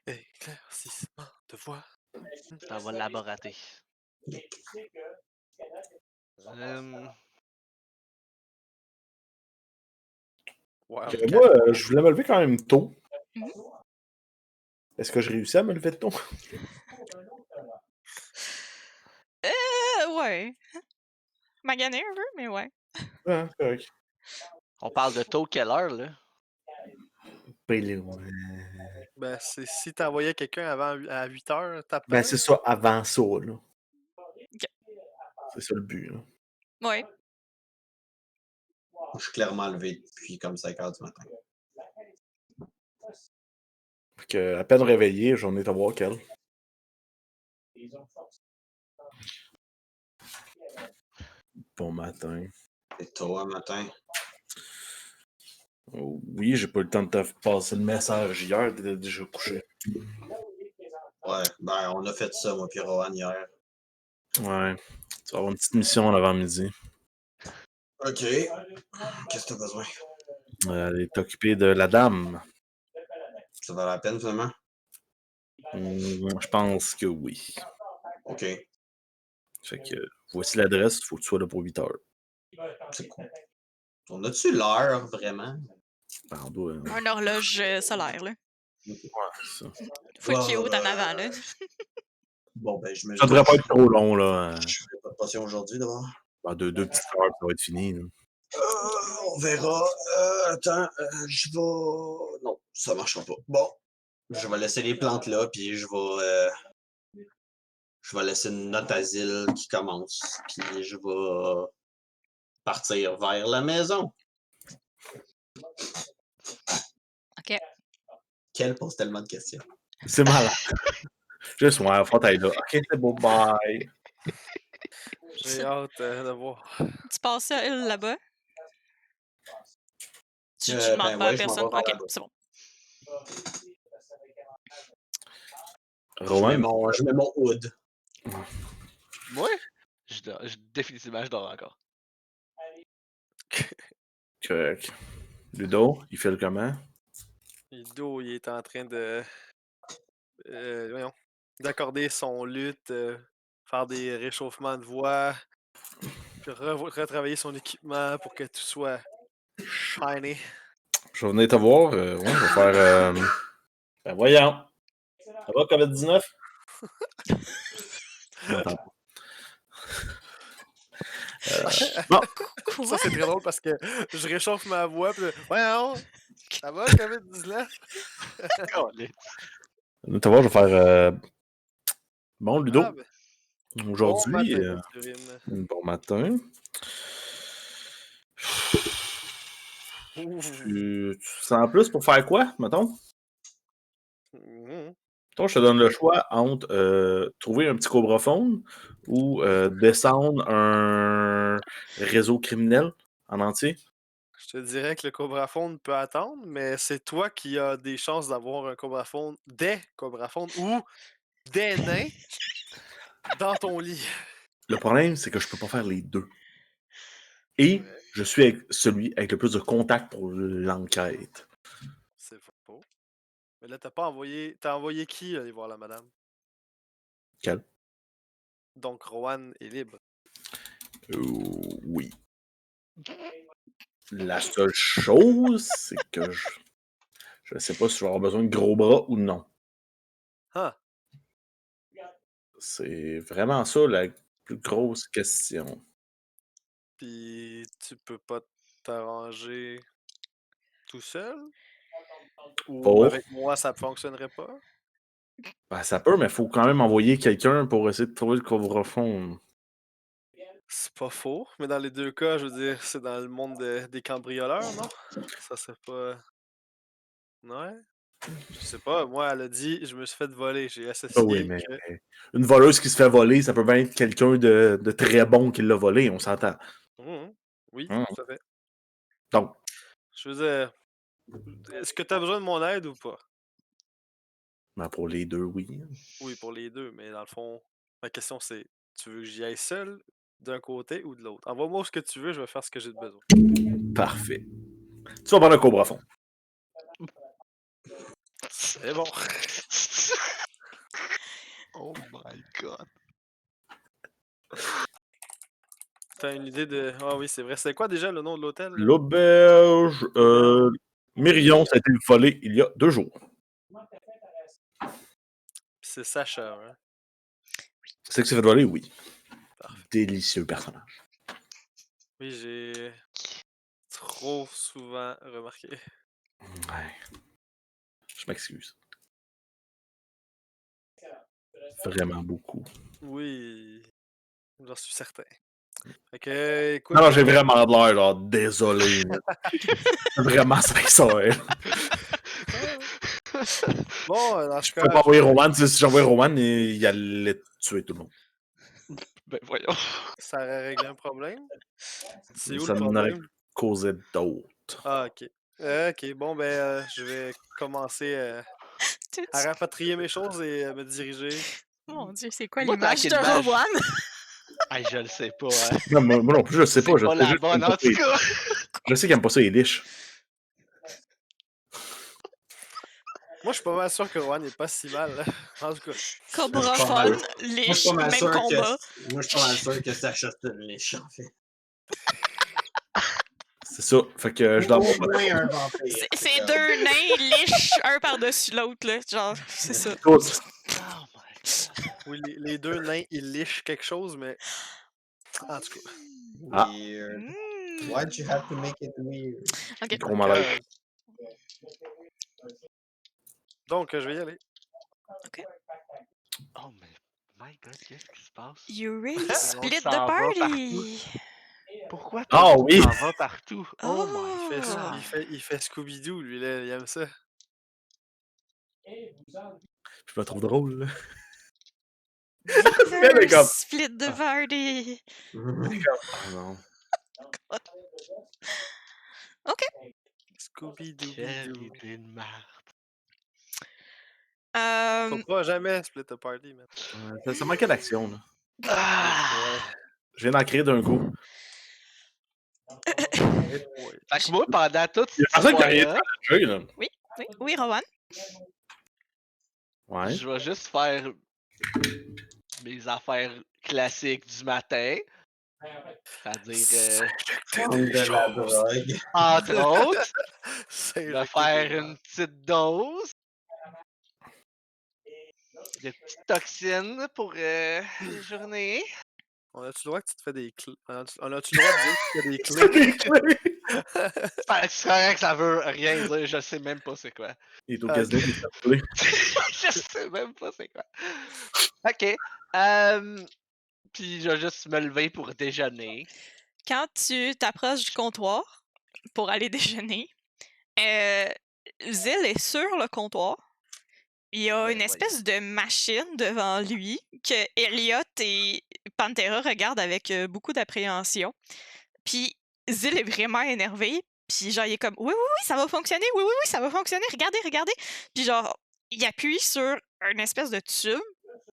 Éclaircissement de voix. Ça va laborater. Ouais, Moi, je voulais me lever quand même tôt. Mhm. Est-ce que je réussis à me lever tôt? Ouais. Magané un peu, mais ouais. Ouais, c'est correct. On parle de tôt quelle heure, là? Ben, si t'envoyais quelqu'un à 8h, t'appelles. Ben, c'est ça, avant ça, là. OK. C'est ça le but, là. Ouais. Je suis clairement levé depuis comme 5 heures du matin. Fait que, à peine réveillé, j'en ai à voir qu'elle. Bon matin. C'est tôt un matin. Oh, oui, j'ai pas eu le temps de te passer le message hier, t'étais déjà couché. Ouais, ben on a fait ça, moi puis Rohan, hier. Ouais. Tu vas avoir une petite mission avant midi. OK. Qu'est-ce que t'as besoin? Elle est occupée de la dame. Ça vaut la peine, finalement? Je pense que oui. OK. Fait que voici l'adresse, il faut que tu sois là pour 8 heures. C'est cool. On a-tu l'heure, vraiment? Ben, on doit. Un horloge solaire, là. Ouais, c'est ça. Faut qu'il y ait haut en avant, là. Bon, ben, je me Ça devrait pas être trop long, là. Je ferai pas de potion aujourd'hui, d'abord. Ben, deux petites heures, ça va être fini. Là. On verra. Attends, je vais... Non, ça marchera pas. Bon, je vais laisser les plantes là, puis je vais laisser une note asile qui commence, puis je vais partir vers la maison. OK. Quelle pose tellement de questions. C'est malade. Juste, ouais, faut t'aller là. Ok, c'est beau, bye. J'ai hâte de voir. Tu passes seul là-bas? Tu Ben demandes pas à ouais, je m'en personne? vais vers OK, là-bas. c'est bon. Rowan, Je mets mon hood. Moi? Définitivement, je dors encore. correct. Ludo, il fait le comment? Ludo, il est en train de. Voyons. D'accorder son lutte, faire des réchauffements de voix, puis retravailler son équipement pour que tout soit shiny. Je vais venir te voir. Ouais, je vais faire. Ben voyons. Ça va, COVID-19? Attends. Bon, Quoi? Ça, c'est très drôle parce que je réchauffe ma voix, puis voyons, ça va, COVID-19? venir te voir, je vais faire. Bon, Ludo. Ah, ben, Aujourd'hui, bon matin, Catherine. bon matin. Ouh. Tu sens plus pour faire quoi, mettons? Mhm. Toi, je te donne le choix entre trouver un petit cobraphone ou descendre un réseau criminel en entier. Je te dirais que le cobraphone peut attendre, mais c'est toi qui as des chances d'avoir un cobraphone, des cobraphones ou des nains dans ton lit. Le problème, c'est que je peux pas faire les deux. Et je suis avec celui avec le plus de contacts pour l'enquête. C'est faux. Mais là, t'as pas envoyé. T'as envoyé qui aller voir la madame? Quel? Donc Rowan est libre. Oui. La seule chose, c'est que je sais pas si je vais avoir besoin de gros bras ou non. Ah, C'est vraiment ça la plus grosse question. puis tu peux pas t'arranger tout seul? Ou Pour? avec moi, ça fonctionnerait pas? Ben, ça peut, mais il faut quand même envoyer quelqu'un pour essayer de trouver le couvre-fond. C'est pas faux, mais dans les deux cas, je veux dire, c'est dans le monde des cambrioleurs, non? Ça c'est pas. Ouais? Je sais pas, moi, elle a dit, je me suis fait voler, j'ai Ah associé oui, mais que. une voleuse qui se fait voler, ça peut bien être quelqu'un de très bon qui l'a volé, on s'entend. Mhm. Oui, Mhm. tout à fait. Donc, Je veux dire, est-ce que tu as besoin de mon aide ou pas? ben, pour les deux, oui. Oui, pour les deux, mais dans le fond, ma question c'est, tu veux que j'y aille seul d'un côté ou de l'autre? Envoie-moi ce que tu veux, je vais faire ce que j'ai de besoin. Parfait. Tu vas prendre un couvre-fond. C'est bon. Oh my god. T'as une idée de. Ah oui, c'est vrai. C'est quoi déjà le nom de l'hôtel? Là? L'auberge Myrion, ça a été volé il y a 2 jours. C'est Sacha, hein? C'est que c'est fait voler, oui. Parfait. Délicieux personnage. Oui, j'ai trop souvent remarqué. Ouais. Je m'excuse. Vraiment beaucoup. Oui, j'en suis certain. Fait que, écoute. Non, j'ai vraiment de l'air, genre, désolé. Vraiment sincère. Bon, dans ce Je peux cas, pas envoyer Roman, si j'envoyais Roman, il allait tuer tout le monde. Ben voyons. ça aurait réglé un problème. C'est où Ça le n'aurait problème? causé d'autres. Ah, ok. Ok, bon, ben, je vais commencer Tu- à rapatrier mes choses et me diriger. Mon Dieu, c'est quoi Moi, t'as l'image de quelle image? Rowan? Hey, je le sais pas, hein. Non, moi non plus, je sais pas. C'est Je pas sais la juste bonne, qu'il aime en pas tout cas. ça. Je sais qu'il aime pas ça, les liches. Moi, je suis pas mal sûr que Rohan est pas si mal. En tout cas, Cobra pas Fun, mal. Moi, je liche, suis pas mal même sûr combat. que. Moi, je suis pas mal sûr que Sacha, c'est une liche, en fait. C'est ça. Fait que je Au dors pas. moins un vampire. C'est deux nains liches, un par-dessus l'autre, là. Genre, c'est ça. Tous. Oh my god. oui, les deux nains, ils lichent quelque chose, mais. En tout cas. Ah. Weird. Mm. Why'd you have to make it weird? Ok. Gros malaise. Donc, je vais y aller. Oh mais my god, qu'est-ce qui se passe? You really monde split the s'en va party. Pourquoi tout Ah le monde oui! s'en va partout? Oh my Il fait, Oh. il fait Scooby-Doo, lui, là, il aime ça. Je me trouve drôle, là. Beaver comme- split the party. Ah non. Scooby-Doo. Quelle idée de merde. Faut pas jamais split the party, man. Ça manquait d'action, là. Ah! Je viens d'en créer d'un coup. Ouais. Fait que moi, pendant toute Il y a cette personne qui a rien histoire-là, fait le jeu, là. Oui, Rowan. Ouais. je vais juste faire mes affaires classiques du matin. C'est-à-dire, Prendre de la drogue. entre autres, C'est me faire une petite dose de petites toxines pour la journée. On a-tu le droit que tu te fais des clés? On a-tu le droit de dire que tu fais des clés? Des clés! C'est correct, ça veut rien dire, je sais même pas c'est quoi. Il est au casino, il s'est appelé. Je sais même pas c'est quoi. Ok. Puis je vais juste me lever pour déjeuner. Quand tu t'approches du comptoir pour aller déjeuner, Zil est sur le comptoir. Il y a Ben, une espèce de machine devant lui que Elliot et Pantera regardent avec beaucoup d'appréhension. Puis Zil est vraiment énervé. Puis genre, il est comme « Oui, oui, oui, ça va fonctionner. Oui, oui, oui, ça va fonctionner. Regardez, regardez. » Puis genre, il appuie sur une espèce de tube.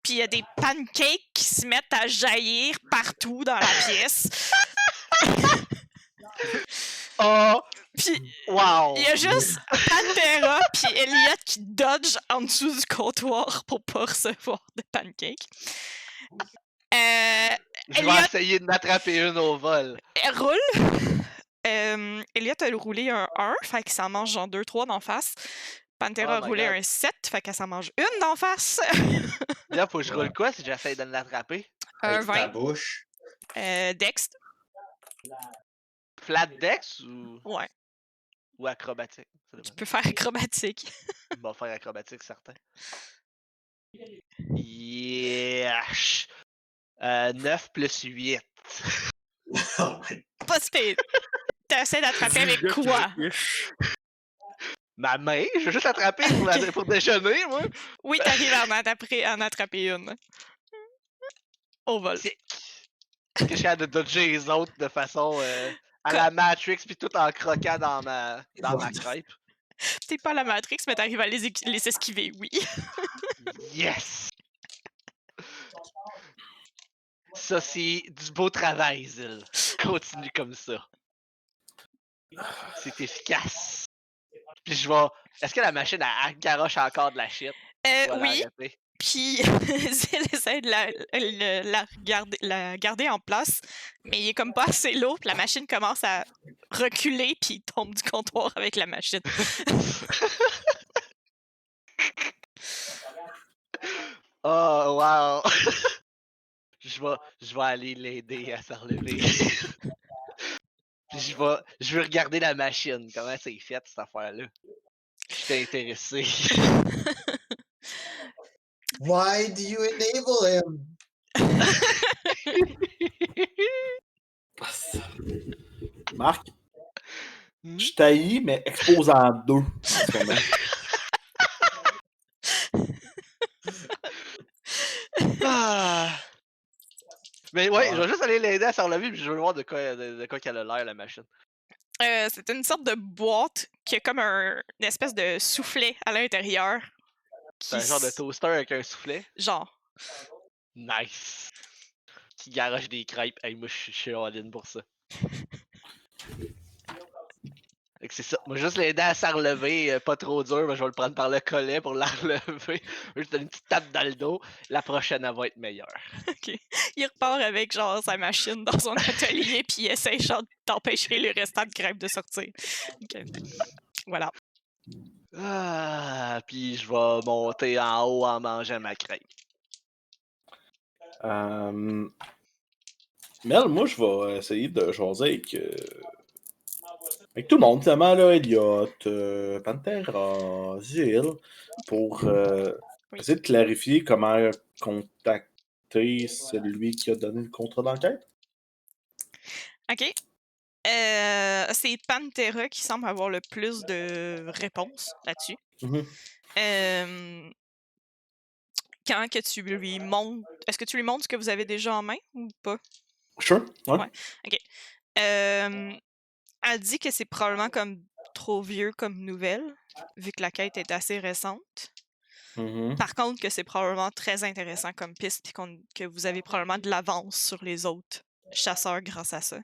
Puis il y a des pancakes qui se mettent à jaillir partout dans la pièce. Oh! Puis Wow! il y a juste Pantera puis Elliot qui dodge en dessous du comptoir pour pas recevoir de pancakes. Je vais Elliot essayer de m'attraper une au vol. elle roule. Elliot a roulé un 1, fait que ça mange genre 2-3 d'en face. Pantera Oh a my roulé God. un 7, fait qu'elle s'en mange une d'en face. Là, faut que je roule quoi si j'essaie de l'attraper? Un Avec ta 20. bouche. Dex. Flat dex Ouais, ou acrobatique? Ça tu dépend. peux faire acrobatique. On va faire acrobatique, certain. Yesh! 9 plus 8. Oh my Pas speed. T'essaies d'attraper avec quoi? Ma main? Je veux juste attraper pour déjeuner, moi. Oui, t'arrives à en attraper une. Au vol. C'est que je suis capable de dodger les autres de façon à la Matrix, puis tout en croquant dans ma crêpe. T'es pas la Matrix, mais t'arrives à les esquiver, oui. Yes! Ça, c'est du beau travail, Zil. Continue comme ça. C'est efficace. Puis je vais... Est-ce que la machine, elle garoche encore de la shit? Je vais Oui, l'arrêter. puis Zil essaie de la garder en place, mais il est comme pas assez lourd, puis la machine commence à reculer, puis il tombe du comptoir avec la machine. Oh, wow! je vais aller l'aider à se relever. Puis je veux regarder la machine, comment c'est fait cette affaire-là. Je suis intéressé. Why do you enable him? Marc, je taillis, mais expose en deux. En ce moment. Ah. Mais ouais, je vais juste aller l'aider à se relever, puis je veux voir de quoi qu'elle a l'air, la machine. C'est une sorte de boîte qui a comme une espèce de soufflet à l'intérieur. C'est un genre de toaster avec un soufflet. Genre. Nice. Qui garoche des crêpes. Hey, moi, je suis all-in pour ça. Fait que c'est ça. Moi, juste l'aider à s'en relever, pas trop dur, mais je vais le prendre par le collet pour la relever. Juste une petite tape dans le dos. La prochaine, elle va être meilleure. OK. Il repart avec genre sa machine dans son atelier puis il essaie genre d'empêcher les restants de crêpes de sortir. OK. Voilà. Ah, puis je vais monter en haut en mangeant ma crêpe. Mel, moi, je vais essayer de jaser avec tout le monde, finalement, là, Elliot, Pantera, Zil, pour Oui. essayer de clarifier comment contacter celui qui a donné le contrat d'enquête. OK. C'est Pantera qui semble avoir le plus de réponses là-dessus. Mhm. Quand que tu lui montres... Est-ce que tu lui montres ce que vous avez déjà en main ou pas? Sure, ouais. Ouais. OK. Elle dit que c'est probablement comme trop vieux comme nouvelle, vu que la quête est assez récente. Mhm. Par contre, que c'est probablement très intéressant comme piste, puis que vous avez probablement de l'avance sur les autres chasseurs grâce à ça.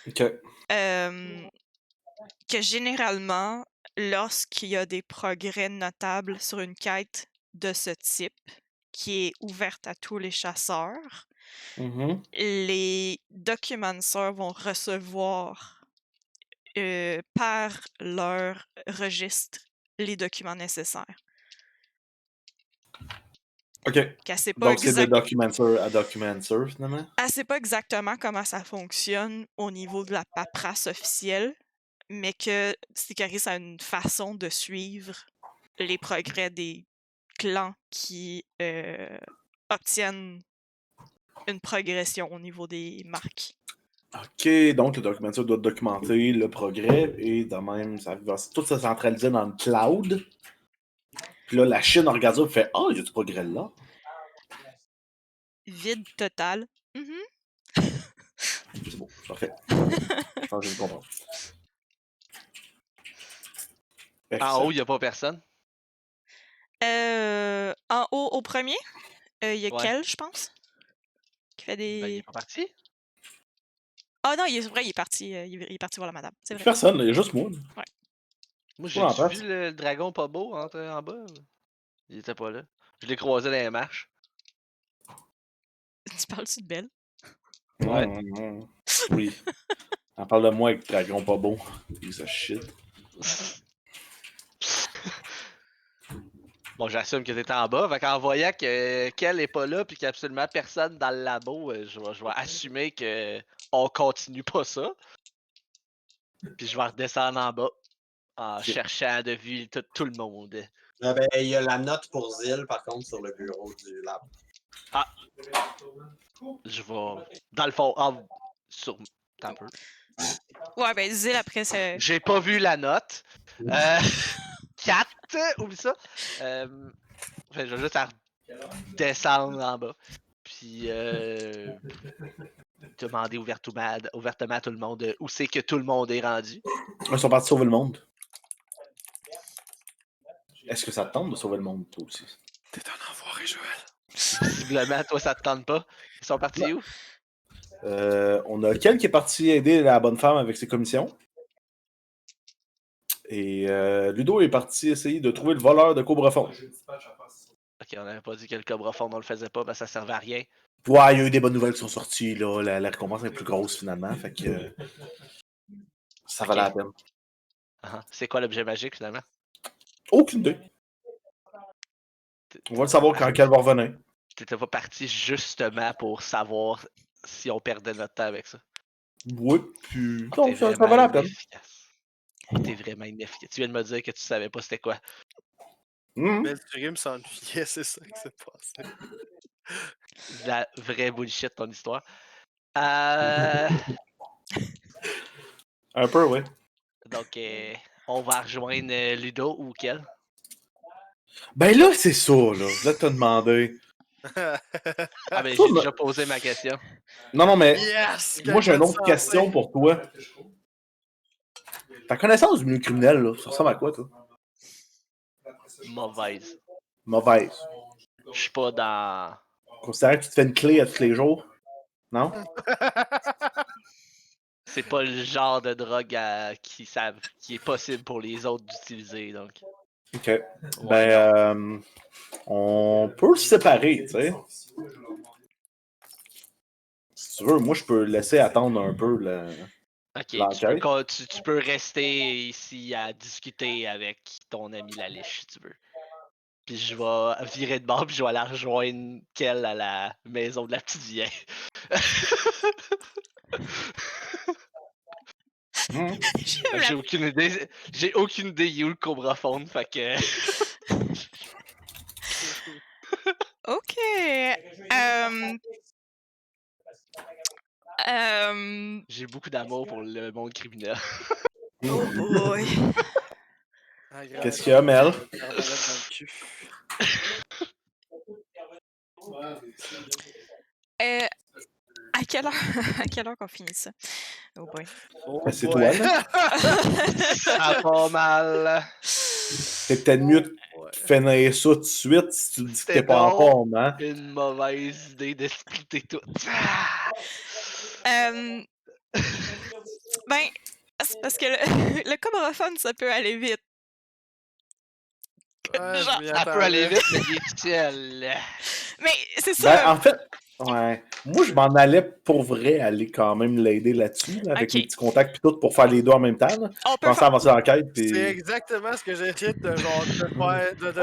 OK. Que généralement, lorsqu'il y a des progrès notables sur une quête de ce type, qui est ouverte à tous les chasseurs, Mhm. les documenteurs vont recevoir par leur registre les documents nécessaires. OK. Qu'elle sait pas Donc, c'est de Documencer à Documencer, finalement? Elle sait pas exactement comment ça fonctionne au niveau de la paperasse officielle, mais que Sikaris a une façon de suivre les progrès des clans qui obtiennent une progression au niveau des marques. OK, donc le documentaire doit documenter le progrès et de même, ça va tout se centraliser dans le cloud. Puis là, la Chine regarde ça et fait « Ah, il y a du progrès là. » Vide total. Mhm. C'est beau, parfait. Je pense que je vais comprendre. En haut, il n'y a pas personne. En haut, au premier, il y a Ouais. Kel, je pense, qui fait des... Ben, il est pas parti. Ah non, il est vrai, il est parti voir la madame. C'est Il y a vrai. personne, là, il y a juste moi. Là. Moi, Ouais, en j'ai-tu fait. vu le dragon pas beau en bas? Il était pas là. Je l'ai croisé dans les marches. Tu parles-tu de Belle? Ouais. Oui. On parle de moi avec Dragon pas beau. Piece of shit. Bon, j'assume que t'étais en bas. Fait qu'en voyant qu'elle est pas là puis qu'il y a absolument personne dans le labo, je vais assumer que on continue pas ça. Puis je vais redescendre en bas en cherchant de vue tout le monde. Ben, il y a la note pour Zil, par contre, sur le bureau du lab. Je vais, dans le fond, sur... Attends un peu. Ouais, ben Zil, après, c'est... J'ai pas vu la note. 4, oublie ça. Je vais juste descendre en bas. Puis demander ouvertement à tout le monde où c'est que tout le monde est rendu. Ils sont partis sauver le monde. Est-ce que ça te tente de sauver le monde, toi aussi? T'es un enfoiré, Joël. Visiblement, toi, ça te tente pas. Ils sont partis où? On a Ken qui est parti aider la bonne femme avec ses commissions. Et Ludo est parti essayer de trouver le voleur de Cobrefond. Ok, on n'avait pas dit que le cobre-fond, on le faisait pas, ça servait à rien. Ouais, il y a eu des bonnes nouvelles qui sont sorties. Là. La récompense est plus grosse finalement. Fait que ça valait la peine. C'est quoi l'objet magique finalement? Aucune idée. On va le savoir quand elle va revenir. T'étais pas parti justement pour savoir si on perdait notre temps avec ça. Oui, puis. Non, ça valait la peine. T'es vraiment inefficace. Tu viens de me dire que tu savais pas c'était quoi. Mais le Turim s'ennuyait, c'est ça qui s'est passé. La vraie bullshit, ton histoire. Un peu, oui. Donc, on va rejoindre Ludo ou quel? Ben là, c'est ça, là. Je voulais te demander. Ah ben, j'ai déjà posé ma question. Non, mais Yes! moi, j'ai une autre question pour toi. Ta connaissance du milieu criminel, là, ça ressemble à quoi, toi? Mauvaise. Mauvaise. Je suis pas dans... Considère que tu te fais une clé à tous les jours? Non? c'est pas le genre de drogue qui est possible pour les autres d'utiliser, donc. Ok. Ouais, Ben, on peut le séparer, tu sais. Si tu veux, moi, je peux laisser attendre un peu Ok, l'enquête. tu peux rester ici à discuter avec ton ami la liche si tu veux. Puis je vais virer de bord puis je vais la rejoindre qu'elle à la maison de la petite vieille. Hmm. J'ai aucune idée où le Cobra Phone, fait que. Ok. J'ai beaucoup d'amour pour le monde criminel. Oh boy. Qu'est-ce qu'il y a, Mel? Arbalète dans le cul. À quelle heure, à quelle heure qu'on finit ça? Oh boy. Oh Ben, c'est boy. toi, là. Ça a pas mal. C'est peut-être mieux de Ouais. finir ça tout de suite si tu dis que C'était t'es pas en donc forme, hein? une mauvaise idée de splitter tout. Ben, c'est parce que le cobraphone, ça peut aller vite. Ouais, Genre, je m'y Ça peut aller attendais. vite, mais il est seul. mais c'est Ben, ça. en fait, ouais. Moi, je m'en allais pour vrai aller quand même l'aider là-dessus, là, avec Ok. mes petits contacts puis tout, pour faire les deux en même temps. Là. On Je peut pensais faire. avancer l'enquête, C'est puis... exactement ce que j'ai essayé de genre de faire, de te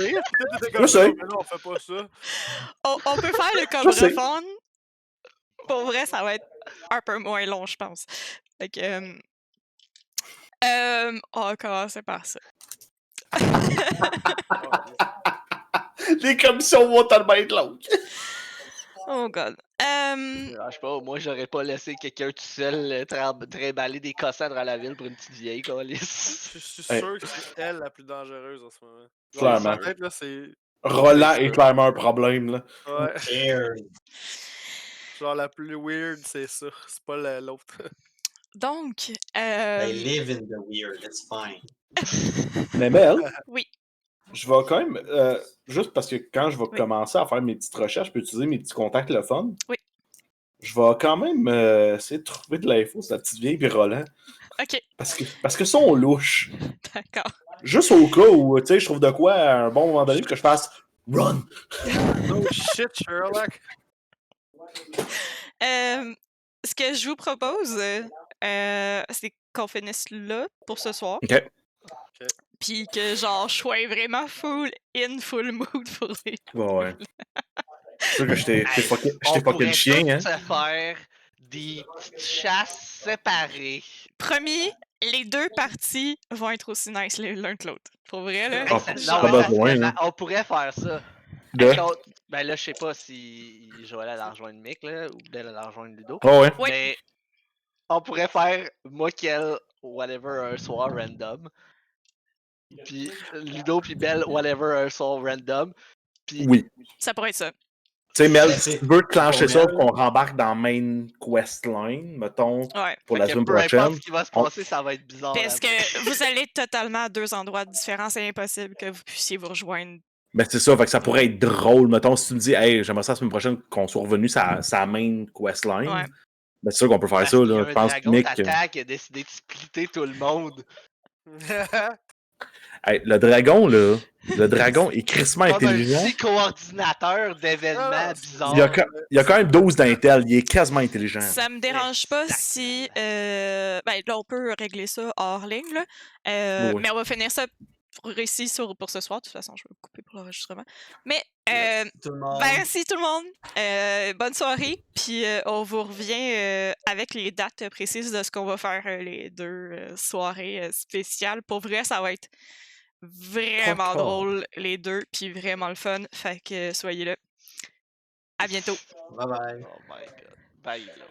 dire. Puis toi, t'étais Je comme sais. non, mais non, on fait pas ça. On peut faire le Je sais. cobraphone. Pour vrai, ça va être un peu moins long, je pense. Fait que. On va commencer par ça. Les commissions vont tellement être longues. Oh god. Je sais pas, moi j'aurais pas laissé quelqu'un tout seul trimballer des cossins dans la ville pour une petite vieille, câlisse. Je suis Hey. sûr que c'est elle la plus dangereuse en ce moment. Genre, dans Clairement. ma tête, là, c'est. Roland C'est est sûr. clairement un problème, là. Ouais. Care. Genre, la plus weird, c'est ça. C'est pas l'autre. Donc. They live in the weird, it's fine. Mais Mel, Oui. je vais quand même... juste parce que quand je vais Oui. commencer à faire mes petites recherches, je peux utiliser mes petits contacts le fun. Oui. Je vais quand même essayer de trouver de l'info sur la petite vieille puis Roland. Ok. Parce que sont louches. D'accord. Juste au cas où, tu sais, je trouve de quoi à un bon moment donné que je fasse run. No shit, Sherlock. Ce que je vous propose, c'est qu'on finisse là pour ce soir. Ok. Puis que genre, je sois vraiment full mood pour les. Ouais. C'est sûr que je t'ai Hey, fucké on le pourrait chien, tous hein. se faire des petites chasses séparées. Promis, les deux parties vont être aussi nice l'un que l'autre. Pour vrai, là. Ah, Non, pas mais ça besoin, serait là. on pourrait faire ça. De... Mettons- Ben là, je sais pas si Joël allait rejoindre Mick, là, ou Belle allait rejoindre Ludo. Oh, ouais. Oui. Mais on pourrait faire moi, qu'elle, whatever, un soir random. Puis Ludo puis Belle, whatever, un soir random. Puis Oui. Ça pourrait être ça. Tu sais, Mel, Mais si c'est- tu veux clencher ça Mel. pour qu'on rembarque dans main quest line, mettons, Ouais. pour fait la que semaine peu importe prochaine. ce qui va se on- passer, ça va être bizarre. Parce que vous allez être totalement à deux endroits différents. C'est impossible que vous puissiez vous rejoindre. Ben, c'est ça, fait que ça pourrait être drôle, mettons, si tu me dis, hey, j'aimerais ça la semaine prochaine qu'on soit revenu sa main quest line. Ouais. Ben, c'est sûr qu'on peut faire Parce ça, qu'il y a là. un Je pense que dragon Mick. t'attaque, il a décidé de splitter tout le monde. Hey, le dragon, là. Le dragon est crissement Comme un intelligent. petit coordinateur d'événements Ah, bizarres. Il y a quand même 12 d'intel. Il est quasiment intelligent. Ça me dérange pas Exactement. si. Ben, là, on peut régler ça hors ligne, là. Oui. Mais on va finir ça ici pour ce soir. De toute façon, je vais couper pour l'enregistrement. Mais, Tout le monde. merci tout le monde. Bonne soirée. Puis, on vous revient avec les dates précises de ce qu'on va faire les deux soirées spéciales. Pour vrai, ça va être vraiment Papa. drôle, les deux. Puis, vraiment le fun. Fait que soyez là. À bientôt. Bye bye. Oh my god. Bye là.